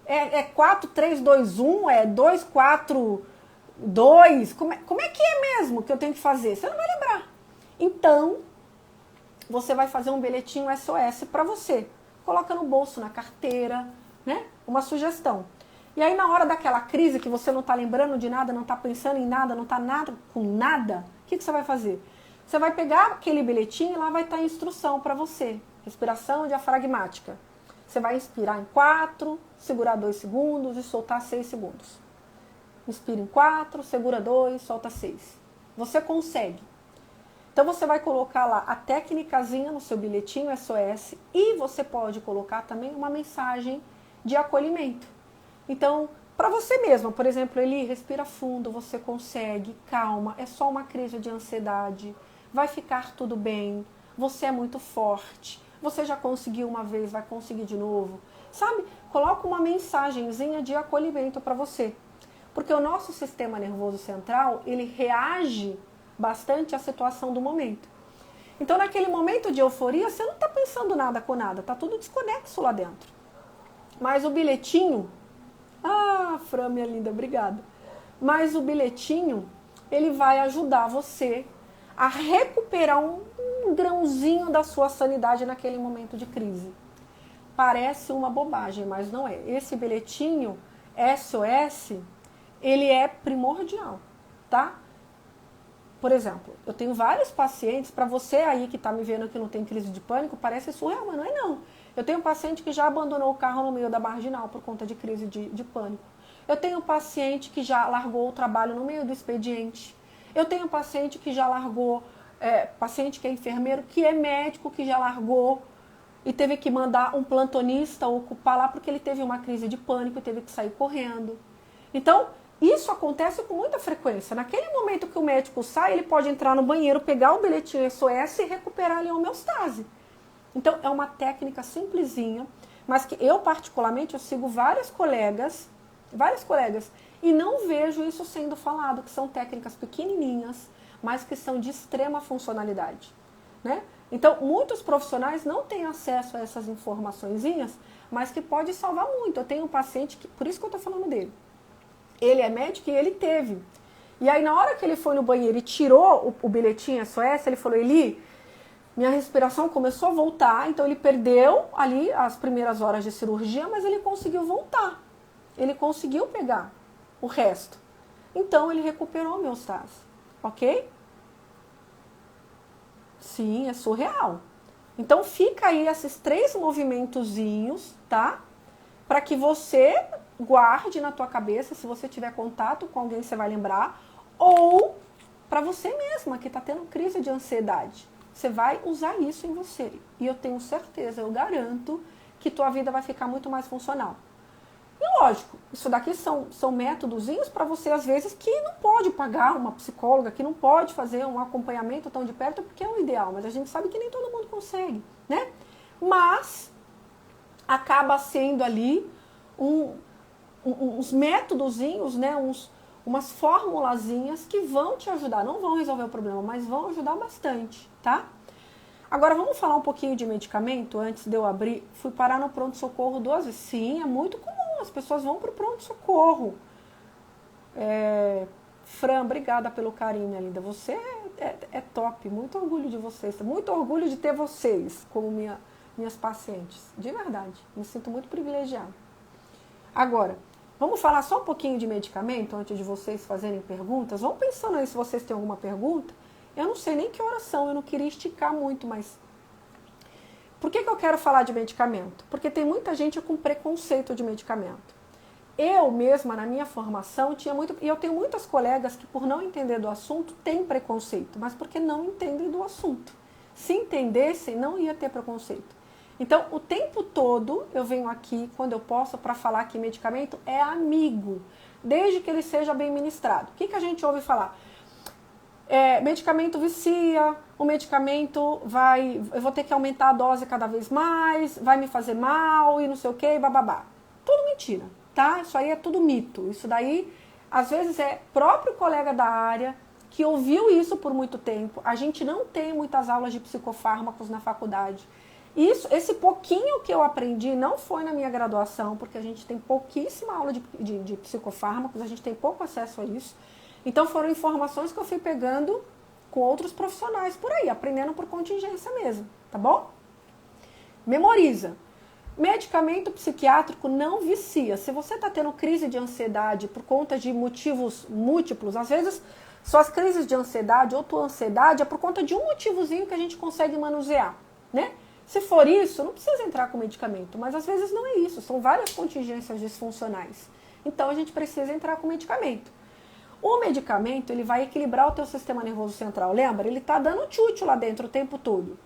Speaker 1: É 4, 3, 2, 1, é 2, 4, 2. Como é que é mesmo que eu tenho que fazer? Você não vai lembrar. Então, você vai fazer um bilhetinho SOS para você. Coloca no bolso, na carteira, né? Uma sugestão. E aí, na hora daquela crise que você não está lembrando de nada, não está pensando em nada, não está nada com nada, o que você vai fazer? Você vai pegar aquele bilhetinho e lá vai estar a instrução para você. Respiração diafragmática. Você vai inspirar em 4, segurar 2 segundos e soltar 6 segundos. Inspira em 4, segura 2, solta 6. Você consegue. Então você vai colocar lá a técnicazinha no seu bilhetinho SOS e você pode colocar também uma mensagem de acolhimento. Então, para você mesma, por exemplo, Eli, respira fundo, você consegue, calma, é só uma crise de ansiedade, vai ficar tudo bem, você é muito forte, você já conseguiu uma vez, vai conseguir de novo. Sabe? Coloca uma mensagenzinha de acolhimento para você. Porque o nosso sistema nervoso central, ele reage bastante à situação do momento. Então, naquele momento de euforia, você não está pensando nada com nada, está tudo desconexo lá dentro. Mas o bilhetinho... Ah, Fran, minha linda, obrigada. Mas o bilhetinho, ele vai ajudar você a recuperar um grãozinho da sua sanidade naquele momento de crise. Parece uma bobagem, mas não é. Esse bilhetinho SOS, ele é primordial, tá? Por exemplo, eu tenho vários pacientes, para você aí que está me vendo que não tem crise de pânico, parece surreal, mas não é não. Eu tenho paciente que já abandonou o carro no meio da marginal por conta de crise de pânico. Eu tenho paciente que já largou o trabalho no meio do expediente. Eu tenho paciente que já largou, paciente que é enfermeiro, que é médico, que já largou e teve que mandar um plantonista ocupar lá porque ele teve uma crise de pânico e teve que sair correndo. Então, isso acontece com muita frequência. Naquele momento que o médico sai, ele pode entrar no banheiro, pegar o bilhetinho SOS e recuperar ali a homeostase. Então, é uma técnica simplesinha, mas que eu, particularmente, eu sigo várias colegas, e não vejo isso sendo falado, que são técnicas pequenininhas, mas que são de extrema funcionalidade, né? Então, muitos profissionais não têm acesso a essas informaçõezinhas, mas que pode salvar muito. Eu tenho um paciente, por isso que eu estou falando dele. Ele é médico e ele teve. E aí, na hora que ele foi no banheiro e tirou o bilhetinho SOS, ele falou, Eli, minha respiração começou a voltar, então ele perdeu ali as primeiras horas de cirurgia, mas ele conseguiu voltar. Ele conseguiu pegar o resto. Então, ele recuperou a homeostase, ok? Sim, é surreal. Então fica aí esses 3 movimentozinhos, tá? Para que você guarde na tua cabeça, se você tiver contato com alguém, você vai lembrar, ou para você mesma que está tendo crise de ansiedade. Você vai usar isso em você. E eu tenho certeza, eu garanto, que tua vida vai ficar muito mais funcional. E lógico, isso daqui são métodozinhos para você, às vezes, que não pode pagar uma psicóloga, que não pode fazer um acompanhamento tão de perto, porque é o ideal, mas a gente sabe que nem todo mundo consegue, né? Mas acaba sendo ali uns métodozinhos, né? Umas formulazinhas que vão te ajudar. Não vão resolver o problema, mas vão ajudar bastante, tá? Agora vamos falar um pouquinho de medicamento. Antes de eu abrir, fui parar no pronto-socorro 2 vezes. Sim, é muito comum, as pessoas vão para o pronto-socorro. Fran, obrigada pelo carinho, minha linda. Você é top, muito orgulho de vocês. Muito orgulho de ter vocês como minhas pacientes. De verdade, me sinto muito privilegiada. Agora, vamos falar só um pouquinho de medicamento antes de vocês fazerem perguntas. Vão pensando aí se vocês têm alguma pergunta. Eu não sei nem que horas são, eu não queria esticar muito, mas... Por que eu quero falar de medicamento? Porque tem muita gente com preconceito de medicamento. Eu mesma, na minha formação, tinha muito... E eu tenho muitas colegas que, por não entender do assunto, têm preconceito, mas porque não entendem do assunto. Se entendessem, não ia ter preconceito. Então, o tempo todo, eu venho aqui, quando eu posso, para falar que medicamento é amigo, desde que ele seja bem ministrado. O que a gente ouve falar? Medicamento vicia, o medicamento eu vou ter que aumentar a dose cada vez mais, vai me fazer mal e não sei o que, bababá. Tudo mentira, tá? Isso aí é tudo mito. Isso daí, às vezes, é próprio colega da área que ouviu isso por muito tempo. A gente não tem muitas aulas de psicofármacos na faculdade. Esse pouquinho que eu aprendi não foi na minha graduação, porque a gente tem pouquíssima aula de psicofármacos, a gente tem pouco acesso a isso. Então foram informações que eu fui pegando com outros profissionais por aí, aprendendo por contingência mesmo, tá bom? Memoriza. Medicamento psiquiátrico não vicia. Se você está tendo crise de ansiedade por conta de motivos múltiplos, às vezes suas crises de ansiedade ou tua ansiedade é por conta de um motivozinho que a gente consegue manusear, né? Se for isso, não precisa entrar com medicamento, mas às vezes não é isso, são várias contingências disfuncionais. Então a gente precisa entrar com medicamento. O medicamento, ele vai equilibrar o teu sistema nervoso central, lembra? Ele está dando tchutchu lá dentro o tempo todo.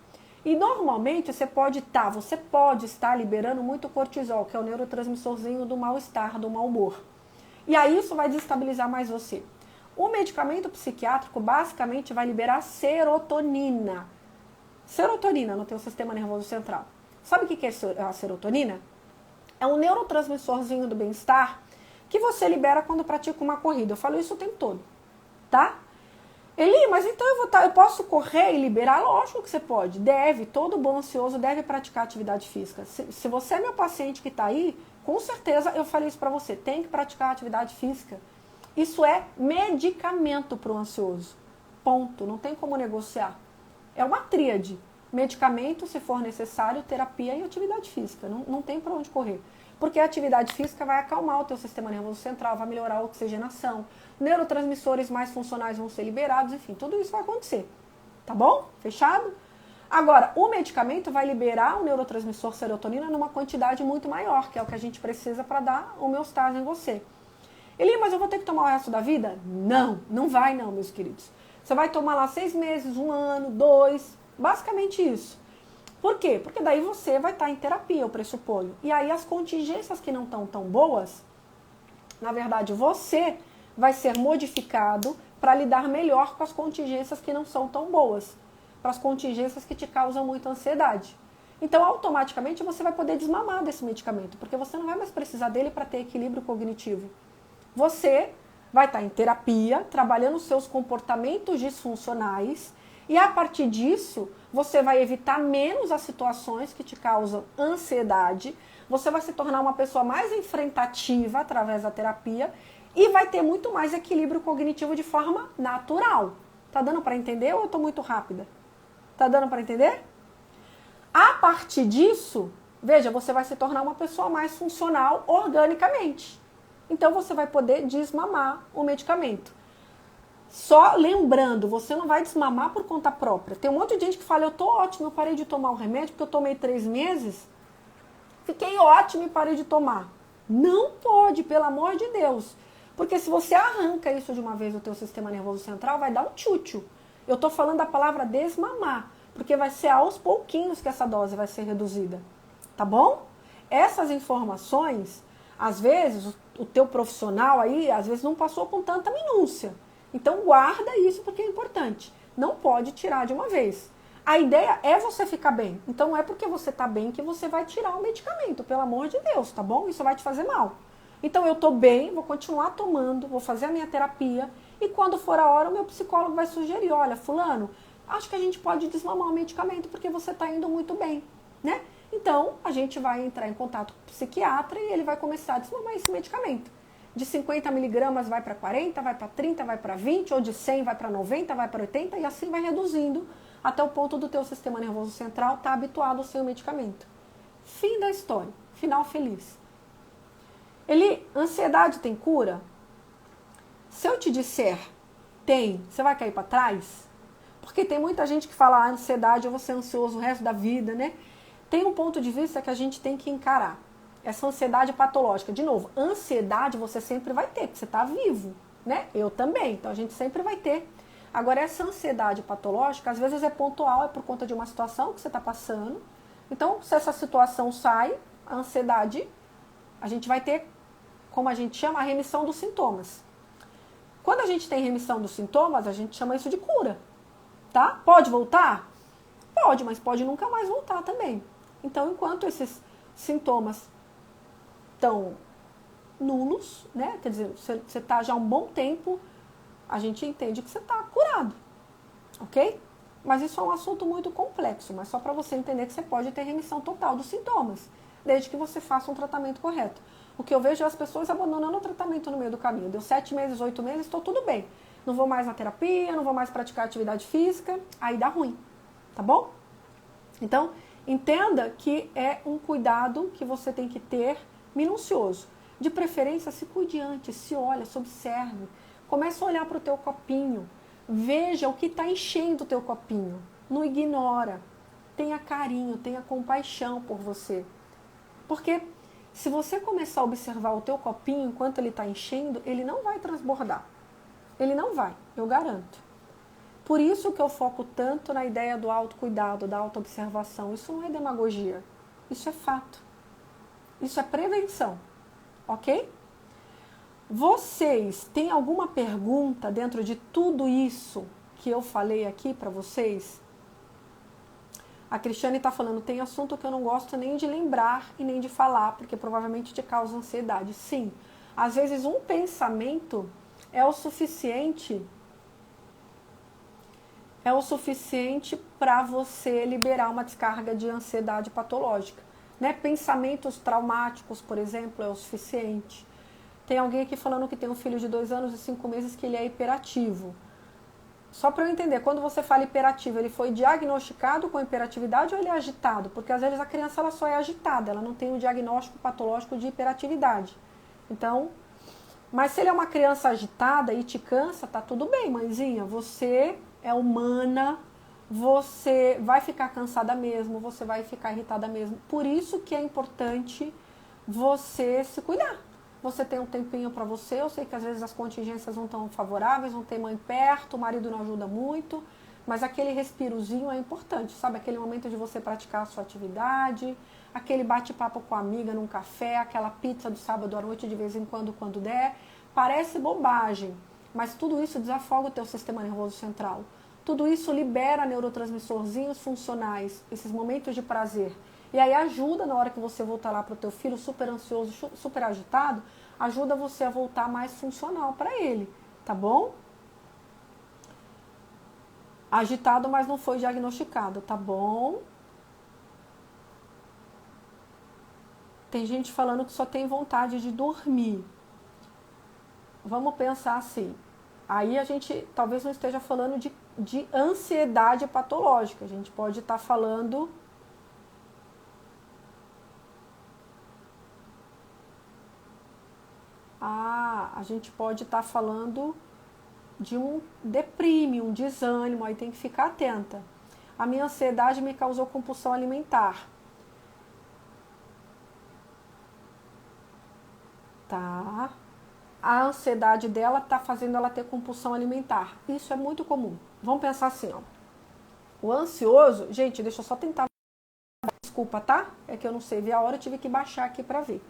Speaker 1: E normalmente você pode estar liberando muito cortisol, que é o neurotransmissorzinho do mal-estar, do mau humor. E aí isso vai desestabilizar mais você. O medicamento psiquiátrico basicamente vai liberar serotonina. Serotonina no teu sistema nervoso central. Sabe o que é a serotonina? É um neurotransmissorzinho do bem-estar que você libera quando pratica uma corrida. Eu falo isso o tempo todo, tá? Eli, mas então eu posso correr e liberar? Lógico que você pode, deve. Todo bom ansioso deve praticar atividade física. Se você é meu paciente que está aí, com certeza eu falei isso para você. Tem que praticar atividade física. Isso é medicamento para o ansioso. Ponto. Não tem como negociar. É uma tríade. Medicamento, se for necessário, terapia e atividade física. Não tem para onde correr. Porque a atividade física vai acalmar o teu sistema nervoso central, vai melhorar a oxigenação, neurotransmissores mais funcionais vão ser liberados, enfim, tudo isso vai acontecer. Tá bom? Fechado? Agora, o medicamento vai liberar o neurotransmissor serotonina numa quantidade muito maior, que é o que a gente precisa para dar homeostase em você. Eli, mas eu vou ter que tomar o resto da vida? Não, não vai não, meus queridos. Você vai tomar lá 6 meses, 1 ano, 2, basicamente isso. Por quê? Porque daí você vai estar em terapia, eu pressuponho. E aí as contingências que não estão tão boas, na verdade você vai ser modificado para lidar melhor com as contingências que não são tão boas. Para as contingências que te causam muita ansiedade. Então automaticamente você vai poder desmamar desse medicamento, porque você não vai mais precisar dele para ter equilíbrio cognitivo. Você vai estar em terapia, trabalhando os seus comportamentos disfuncionais, e a partir disso, você vai evitar menos as situações que te causam ansiedade, você vai se tornar uma pessoa mais enfrentativa através da terapia e vai ter muito mais equilíbrio cognitivo de forma natural. Tá dando para entender ou eu tô muito rápida? Tá dando para entender? A partir disso, veja, você vai se tornar uma pessoa mais funcional organicamente. Então você vai poder desmamar o medicamento. Só lembrando, você não vai desmamar por conta própria. Tem um monte de gente que fala, eu tô ótimo, eu parei de tomar o remédio porque eu tomei 3 meses, fiquei ótimo e parei de tomar. Não pode, pelo amor de Deus. Porque se você arranca isso de uma vez do teu sistema nervoso central, vai dar um tchutchu. Eu tô falando a palavra desmamar, porque vai ser aos pouquinhos que essa dose vai ser reduzida. Tá bom? Essas informações, às vezes, o teu profissional aí, às vezes não passou com tanta minúcia. Então guarda isso porque é importante. Não pode tirar de uma vez. A ideia é você ficar bem. Então não é porque você está bem que você vai tirar o medicamento, pelo amor de Deus, tá bom? Isso vai te fazer mal. Então eu estou bem, vou continuar tomando, vou fazer a minha terapia e quando for a hora o meu psicólogo vai sugerir, olha, fulano, acho que a gente pode desmamar o medicamento porque você está indo muito bem, né? Então a gente vai entrar em contato com o psiquiatra e ele vai começar a desmamar esse medicamento. De 50 miligramas vai para 40, vai para 30, vai para 20, ou de 100 vai para 90, vai para 80 e assim vai reduzindo até o ponto do teu sistema nervoso central estar habituado ao seu medicamento. Fim da história. Final feliz. Ansiedade tem cura? Se eu te disser tem, você vai cair para trás? Porque tem muita gente que fala, ansiedade, eu vou ser ansioso o resto da vida, né? Tem um ponto de vista que a gente tem que encarar. Essa ansiedade patológica. De novo, ansiedade você sempre vai ter, porque você está vivo, né? Eu também, então a gente sempre vai ter. Agora, essa ansiedade patológica, às vezes é pontual, é por conta de uma situação que você está passando. Então, se essa situação sai, a ansiedade, a gente vai ter, como a gente chama, a remissão dos sintomas. Quando a gente tem remissão dos sintomas, a gente chama isso de cura, tá? Pode voltar? Pode, mas pode nunca mais voltar também. Então, enquanto esses sintomas estão nulos, né? Quer dizer, você está já há um bom tempo, a gente entende que você está curado, ok? Mas isso é um assunto muito complexo, mas só para você entender que você pode ter remissão total dos sintomas, desde que você faça um tratamento correto. O que eu vejo é as pessoas abandonando o tratamento no meio do caminho. Deu 7 meses, 8 meses, estou tudo bem. Não vou mais na terapia, não vou mais praticar atividade física, aí dá ruim, tá bom? Então, entenda que é um cuidado que você tem que ter minucioso. De preferência, se cuide antes, se olha, se observe. Começa a olhar para o teu copinho. Veja o que está enchendo o teu copinho. Não ignora. Tenha carinho, tenha compaixão por você. Porque se você começar a observar o teu copinho enquanto ele está enchendo, ele não vai transbordar. Ele não vai, eu garanto. Por isso que eu foco tanto na ideia do autocuidado, da autoobservação. Isso não é demagogia. Isso é fato. Isso é prevenção. Ok? Vocês têm alguma pergunta dentro de tudo isso que eu falei aqui para vocês? A Cristiane está falando, tem assunto que eu não gosto nem de lembrar e nem de falar, porque provavelmente te causa ansiedade. Sim, às vezes um pensamento é o suficiente para você liberar uma descarga de ansiedade patológica. Né? Pensamentos traumáticos, por exemplo, é o suficiente. Tem alguém aqui falando que tem um filho de 2 anos e 5 meses que ele é hiperativo. Só para eu entender, quando você fala hiperativo, ele foi diagnosticado com hiperatividade ou ele é agitado? Porque às vezes a criança ela só é agitada, ela não tem um diagnóstico patológico de hiperatividade. Então, mas se ele é uma criança agitada e te cansa, tá tudo bem, mãezinha, você é humana, você vai ficar cansada mesmo, você vai ficar irritada mesmo. Por isso que é importante você se cuidar. Você tem um tempinho para você, eu sei que às vezes as contingências não estão favoráveis, não tem mãe perto, o marido não ajuda muito, mas aquele respirozinho é importante, sabe? Aquele momento de você praticar a sua atividade, aquele bate-papo com a amiga num café, aquela pizza do sábado à noite de vez em quando, quando der. Parece bobagem, mas tudo isso desafoga o teu sistema nervoso central. Tudo isso libera neurotransmissorzinhos funcionais, esses momentos de prazer. E aí ajuda na hora que você voltar lá para o teu filho super ansioso, super agitado, ajuda você a voltar mais funcional para ele, tá bom? Agitado, mas não foi diagnosticado, tá bom? Tem gente falando que só tem vontade de dormir. Vamos pensar assim. Aí a gente talvez não esteja falando de ansiedade patológica. A gente pode estar falando... a gente pode estar falando de um deprime, um desânimo, aí tem que ficar atenta. A minha ansiedade me causou compulsão alimentar. Tá? A ansiedade dela tá fazendo ela ter compulsão alimentar. Isso é muito comum. Vamos pensar assim, ó. O ansioso, gente, deixa eu só tentar. Desculpa, tá? É que eu não sei ver a hora, eu tive que baixar aqui para ver.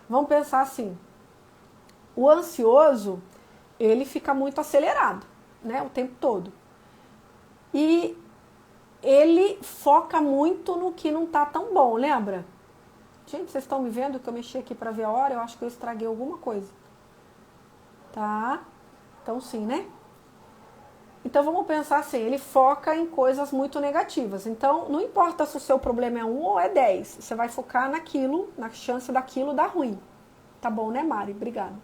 Speaker 1: Vamos pensar assim. O ansioso, ele fica muito acelerado, né, o tempo todo. E ele foca muito no que não tá tão bom, lembra? Gente, vocês estão me vendo que eu mexi aqui para ver a hora? Eu acho que eu estraguei alguma coisa. Tá? Então sim, né? Então vamos pensar assim, ele foca em coisas muito negativas. Então não importa se o seu problema é 1 ou é 10, você vai focar naquilo, na chance daquilo dar ruim. Tá bom, né, Mari? Obrigada.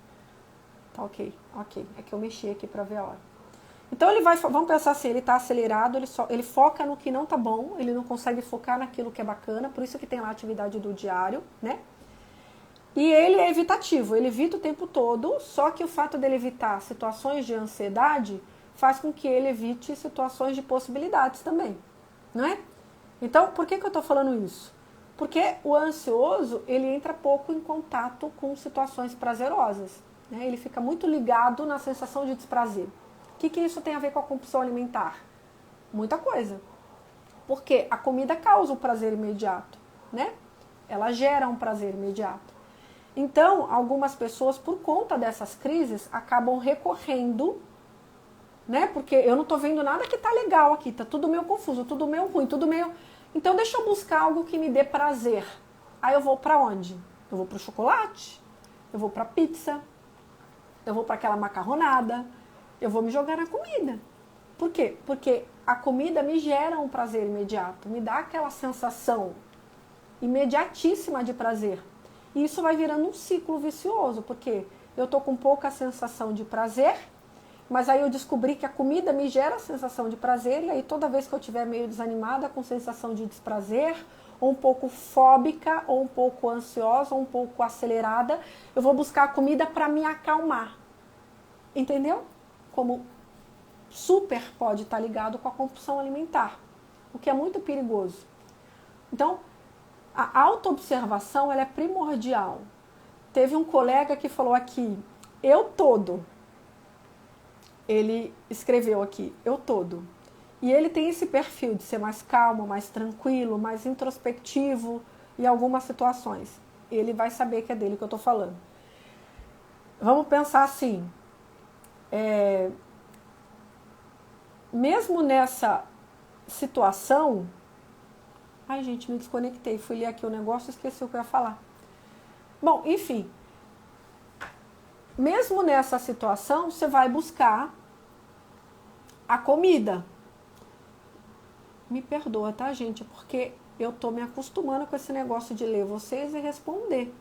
Speaker 1: Tá ok. É que eu mexi aqui para ver a hora. Então ele vai, vamos pensar assim, ele está acelerado, ele foca no que não tá bom, ele não consegue focar naquilo que é bacana, por isso que tem lá a atividade do diário, né? E ele é evitativo, ele evita o tempo todo, só que o fato dele evitar situações de ansiedade faz com que ele evite situações de possibilidades também, não é? Então, por que eu estou falando isso? Porque o ansioso, ele entra pouco em contato com situações prazerosas, né? Ele fica muito ligado na sensação de desprazer. O que isso tem a ver com a compulsão alimentar? Muita coisa. Porque a comida causa o prazer imediato, né? Ela gera um prazer imediato. Então, algumas pessoas, por conta dessas crises, acabam recorrendo, né? Porque eu não tô vendo nada que tá legal aqui, tá tudo meio confuso, tudo meio ruim, tudo meio... Então, deixa eu buscar algo que me dê prazer. Aí eu vou pra onde? Eu vou pro chocolate, eu vou pra pizza, eu vou pra aquela macarronada, eu vou me jogar na comida. Por quê? Porque a comida me gera um prazer imediato, me dá aquela sensação imediatíssima de prazer. E isso vai virando um ciclo vicioso, porque eu tô com pouca sensação de prazer, mas aí eu descobri que a comida me gera a sensação de prazer, e aí toda vez que eu estiver meio desanimada, com sensação de desprazer, ou um pouco fóbica, ou um pouco ansiosa, ou um pouco acelerada, eu vou buscar a comida para me acalmar. Entendeu? Como super pode estar ligado com a compulsão alimentar, o que é muito perigoso. Então, a autoobservação ela é primordial. Teve um colega que falou aqui, eu todo. Ele escreveu aqui, eu todo. E ele tem esse perfil de ser mais calmo, mais tranquilo, mais introspectivo em algumas situações. Ele vai saber que é dele que eu estou falando. Vamos pensar assim, mesmo nessa situação... Ai, gente, me desconectei. Fui ler aqui o negócio e esqueci o que eu ia falar. Bom, enfim. Mesmo nessa situação, você vai buscar a comida. Me perdoa, tá, gente? Porque eu tô me acostumando com esse negócio de ler vocês e responder.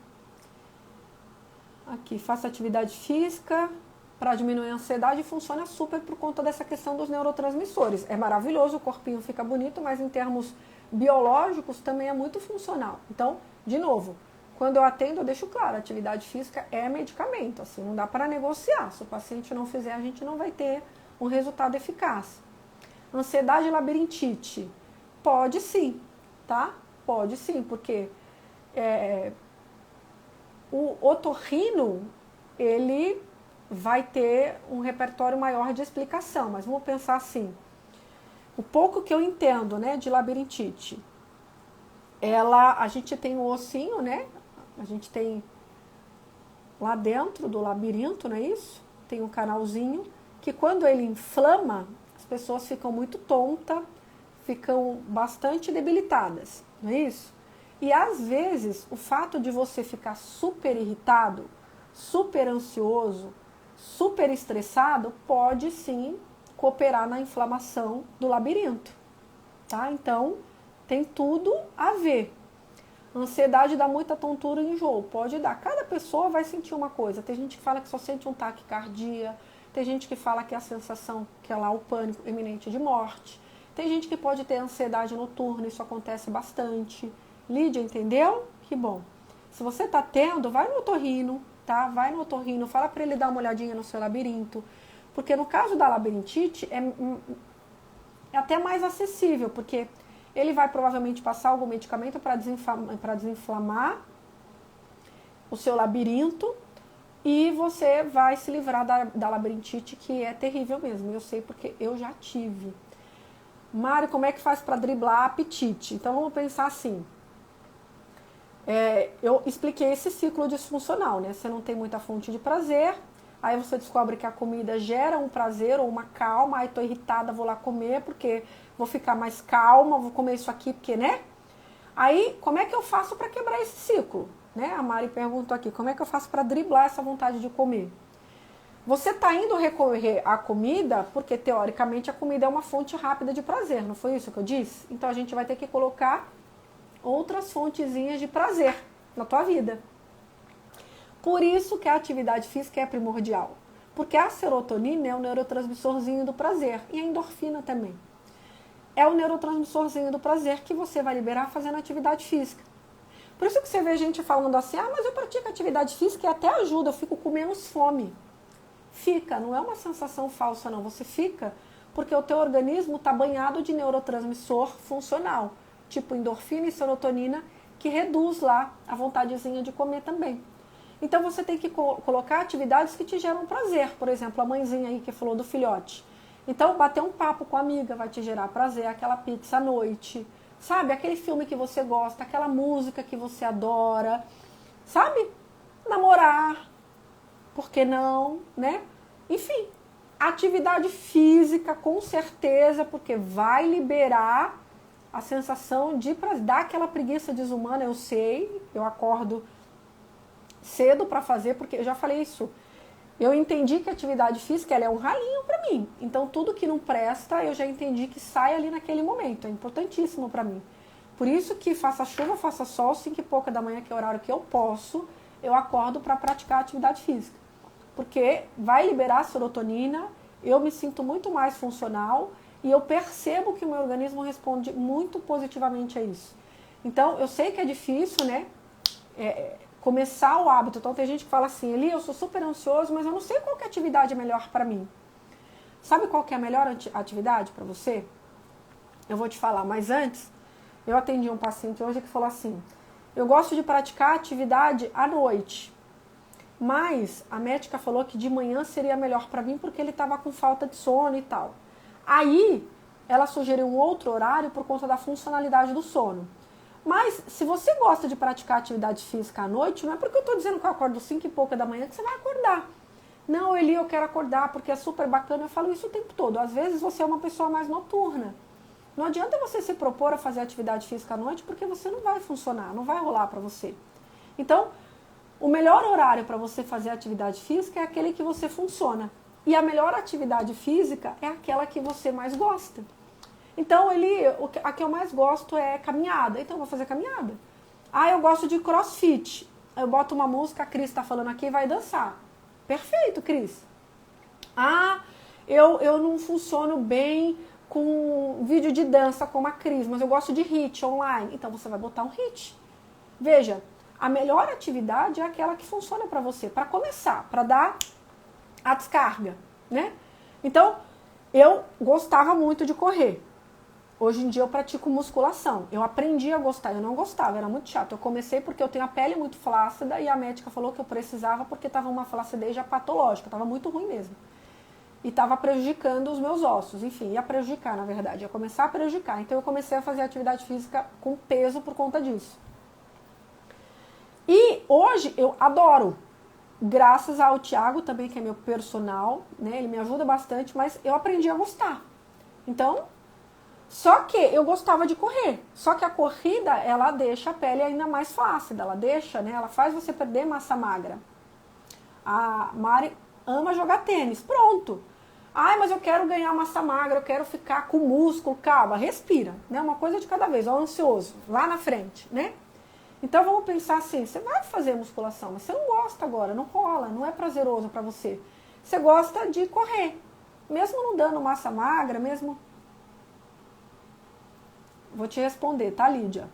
Speaker 1: Aqui, faça atividade física para diminuir a ansiedade e funciona super por conta dessa questão dos neurotransmissores. É maravilhoso, o corpinho fica bonito, mas em termos biológicos também é muito funcional. Então, de novo, quando eu atendo, eu deixo claro, atividade física é medicamento, assim, não dá para negociar. Se o paciente não fizer, a gente não vai ter um resultado eficaz. Ansiedade e labirintite, pode sim, tá? Pode sim, porque o otorrino, ele vai ter um repertório maior de explicação, mas vamos pensar assim, o pouco que eu entendo, né, de labirintite, a gente tem um ossinho, né, a gente tem lá dentro do labirinto, não é isso? Tem um canalzinho, que quando ele inflama, as pessoas ficam muito tontas, ficam bastante debilitadas, não é isso? E às vezes, o fato de você ficar super irritado, super ansioso, super estressado, pode sim cooperar na inflamação do labirinto, tá? Então, tem tudo a ver. Ansiedade dá muita tontura e enjoo, pode dar. Cada pessoa vai sentir uma coisa. Tem gente que fala que só sente um taquicardia, tem gente que fala que é a sensação, que é lá o pânico iminente de morte. Tem gente que pode ter ansiedade noturna, isso acontece bastante. Lídia, entendeu? Que bom. Se você tá tendo, vai no otorrino, tá? Vai no otorrino, fala para ele dar uma olhadinha no seu labirinto. Porque no caso da labirintite é até mais acessível, porque ele vai provavelmente passar algum medicamento para desinflamar o seu labirinto e você vai se livrar da labirintite, que é terrível mesmo. Eu sei porque eu já tive. Mário, como é que faz para driblar apetite? Então vamos pensar assim. Eu expliquei esse ciclo disfuncional, né? Você não tem muita fonte de prazer, aí você descobre que a comida gera um prazer ou uma calma, aí tô irritada, vou lá comer porque vou ficar mais calma, vou comer isso aqui porque, né? Aí, como é que eu faço para quebrar esse ciclo? Né? A Mari perguntou aqui, como é que eu faço para driblar essa vontade de comer? Você está indo recorrer à comida porque, teoricamente, a comida é uma fonte rápida de prazer, não foi isso que eu disse? Então, a gente vai ter que colocar outras fontezinhas de prazer na tua vida. Por isso que a atividade física é primordial. Porque a serotonina é o neurotransmissorzinho do prazer e a endorfina também. É o neurotransmissorzinho do prazer que você vai liberar fazendo atividade física. Por isso que você vê gente falando assim, mas eu pratico atividade física e até ajuda, eu fico com menos fome. Fica, não é uma sensação falsa não, você fica porque o teu organismo está banhado de neurotransmissor funcional, tipo endorfina e serotonina, que reduz lá a vontadezinha de comer também. Então você tem que colocar atividades que te geram prazer, por exemplo, a mãezinha aí que falou do filhote. Então bater um papo com a amiga vai te gerar prazer, aquela pizza à noite, sabe? Aquele filme que você gosta, aquela música que você adora, sabe? Namorar, por que não, né? Enfim, atividade física com certeza, porque vai liberar a sensação de dar aquela preguiça desumana, eu sei, eu acordo cedo para fazer, porque eu já falei isso. Eu entendi que a atividade física ela é um ralinho para mim. Então, tudo que não presta, eu já entendi que sai ali naquele momento. É importantíssimo para mim. Por isso que faça chuva, faça sol, 5h pouca da manhã, que é o horário que eu posso, eu acordo para praticar atividade física. Porque vai liberar serotonina, eu me sinto muito mais funcional e eu percebo que o meu organismo responde muito positivamente a isso. Então, eu sei que é difícil, né? Começar o hábito. Então tem gente que fala assim, Eli, eu sou super ansioso, mas eu não sei qual que é a atividade é melhor para mim. Sabe qual que é a melhor atividade para você? Eu vou te falar, mas antes, eu atendi um paciente hoje que falou assim, eu gosto de praticar atividade à noite, mas a médica falou que de manhã seria melhor para mim porque ele estava com falta de sono e tal. Aí, ela sugeriu um outro horário por conta da funcionalidade do sono. Mas, se você gosta de praticar atividade física à noite, não é porque eu estou dizendo que eu acordo 5h pouca da manhã que você vai acordar. Não, Eli, eu quero acordar porque é super bacana. Eu falo isso o tempo todo. Às vezes você é uma pessoa mais noturna. Não adianta você se propor a fazer atividade física à noite porque você não vai funcionar, não vai rolar para você. Então, o melhor horário para você fazer atividade física é aquele que você funciona. E a melhor atividade física é aquela que você mais gosta. Então, a que eu mais gosto é caminhada. Então, eu vou fazer caminhada. Ah, eu gosto de crossfit. Eu boto uma música, a Cris está falando aqui e vai dançar. Perfeito, Cris. Ah, eu não funciono bem com vídeo de dança como a Cris, mas eu gosto de HIIT online. Então, você vai botar um HIIT. Veja, a melhor atividade é aquela que funciona para você, para começar, para dar a descarga, né? Então, eu gostava muito de correr. Hoje em dia eu pratico musculação. Eu aprendi a gostar, eu não gostava, era muito chato. Eu comecei porque eu tenho a pele muito flácida e a médica falou que eu precisava porque estava uma flacidez já patológica, estava muito ruim mesmo. E estava prejudicando os meus ossos, enfim, ia prejudicar na verdade, ia começar a prejudicar. Então eu comecei a fazer atividade física com peso por conta disso. E hoje eu adoro, graças ao Thiago também, que é meu personal, né? Ele me ajuda bastante, mas eu aprendi a gostar. Então, só que eu gostava de correr. Só que a corrida, ela deixa a pele ainda mais flácida. Ela deixa, né? Ela faz você perder massa magra. A Mari ama jogar tênis. Pronto. Ai, mas eu quero ganhar massa magra, eu quero ficar com músculo. Calma, respira, né? Uma coisa de cada vez. Ó, ansioso, lá na frente, né? Então vamos pensar assim, você vai fazer musculação, mas você não gosta agora, não rola, não é prazeroso para você. Você gosta de correr. Mesmo não dando massa magra, mesmo... Vou te responder, tá, Lídia?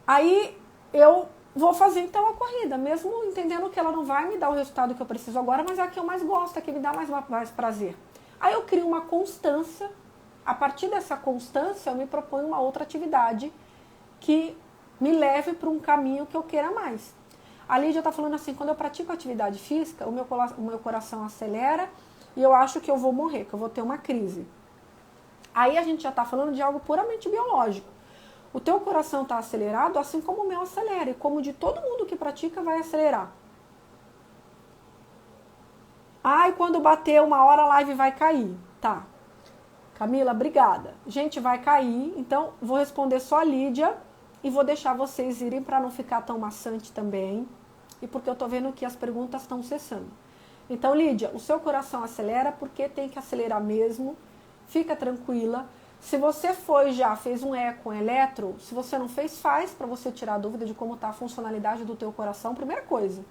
Speaker 1: Aí eu vou fazer então a corrida, mesmo entendendo que ela não vai me dar o resultado que eu preciso agora, mas é a que eu mais gosto, é a que me dá mais prazer. Aí eu crio uma constância, a partir dessa constância eu me proponho uma outra atividade que me leve para um caminho que eu queira mais. A Lídia está falando assim, quando eu pratico atividade física, o meu coração acelera e eu acho que eu vou morrer, que eu vou ter uma crise. Aí a gente já está falando de algo puramente biológico. O teu coração está acelerado, assim como o meu acelera, e como de todo mundo que pratica vai acelerar. Ai, quando bater uma hora a live vai cair. Tá. Camila, obrigada. Gente, vai cair, então vou responder só a Lídia e vou deixar vocês irem para não ficar tão maçante também. E porque eu tô vendo que as perguntas estão cessando. Então, Lídia, o seu coração acelera porque tem que acelerar mesmo. Fica tranquila. Se você fez um eco, um eletro, se você não fez, faz para você tirar a dúvida de como está a funcionalidade do teu coração, primeira coisa.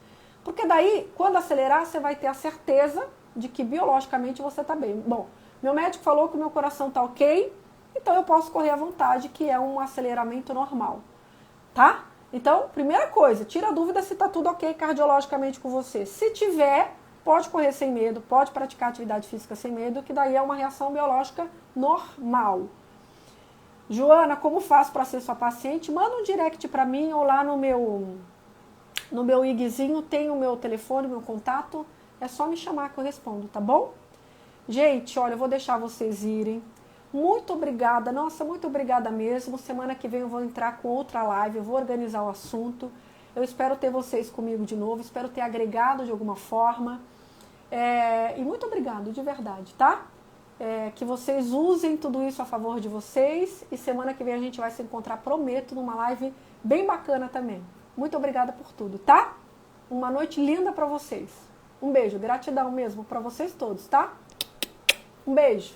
Speaker 1: Porque daí, quando acelerar, você vai ter a certeza de que biologicamente você está bem. Bom, meu médico falou que o meu coração está ok, então eu posso correr à vontade, que é um aceleramento normal, tá? Então, primeira coisa, tira a dúvida se está tudo ok cardiologicamente com você. Se tiver, pode correr sem medo, pode praticar atividade física sem medo, que daí é uma reação biológica normal. Joana, como faço para ser sua paciente? Manda um direct para mim ou lá no meu igzinho tem o meu telefone, o meu contato. É só me chamar que eu respondo, tá bom? Gente, olha, eu vou deixar vocês irem. Muito obrigada, nossa, muito obrigada mesmo. Semana que vem eu vou entrar com outra live, eu vou organizar o assunto. Eu espero ter vocês comigo de novo, espero ter agregado de alguma forma. E muito obrigado, de verdade, tá? Que vocês usem tudo isso a favor de vocês. E semana que vem a gente vai se encontrar, prometo, numa live bem bacana também. Muito obrigada por tudo, tá? Uma noite linda pra vocês. Um beijo, gratidão mesmo pra vocês todos, tá? Um beijo.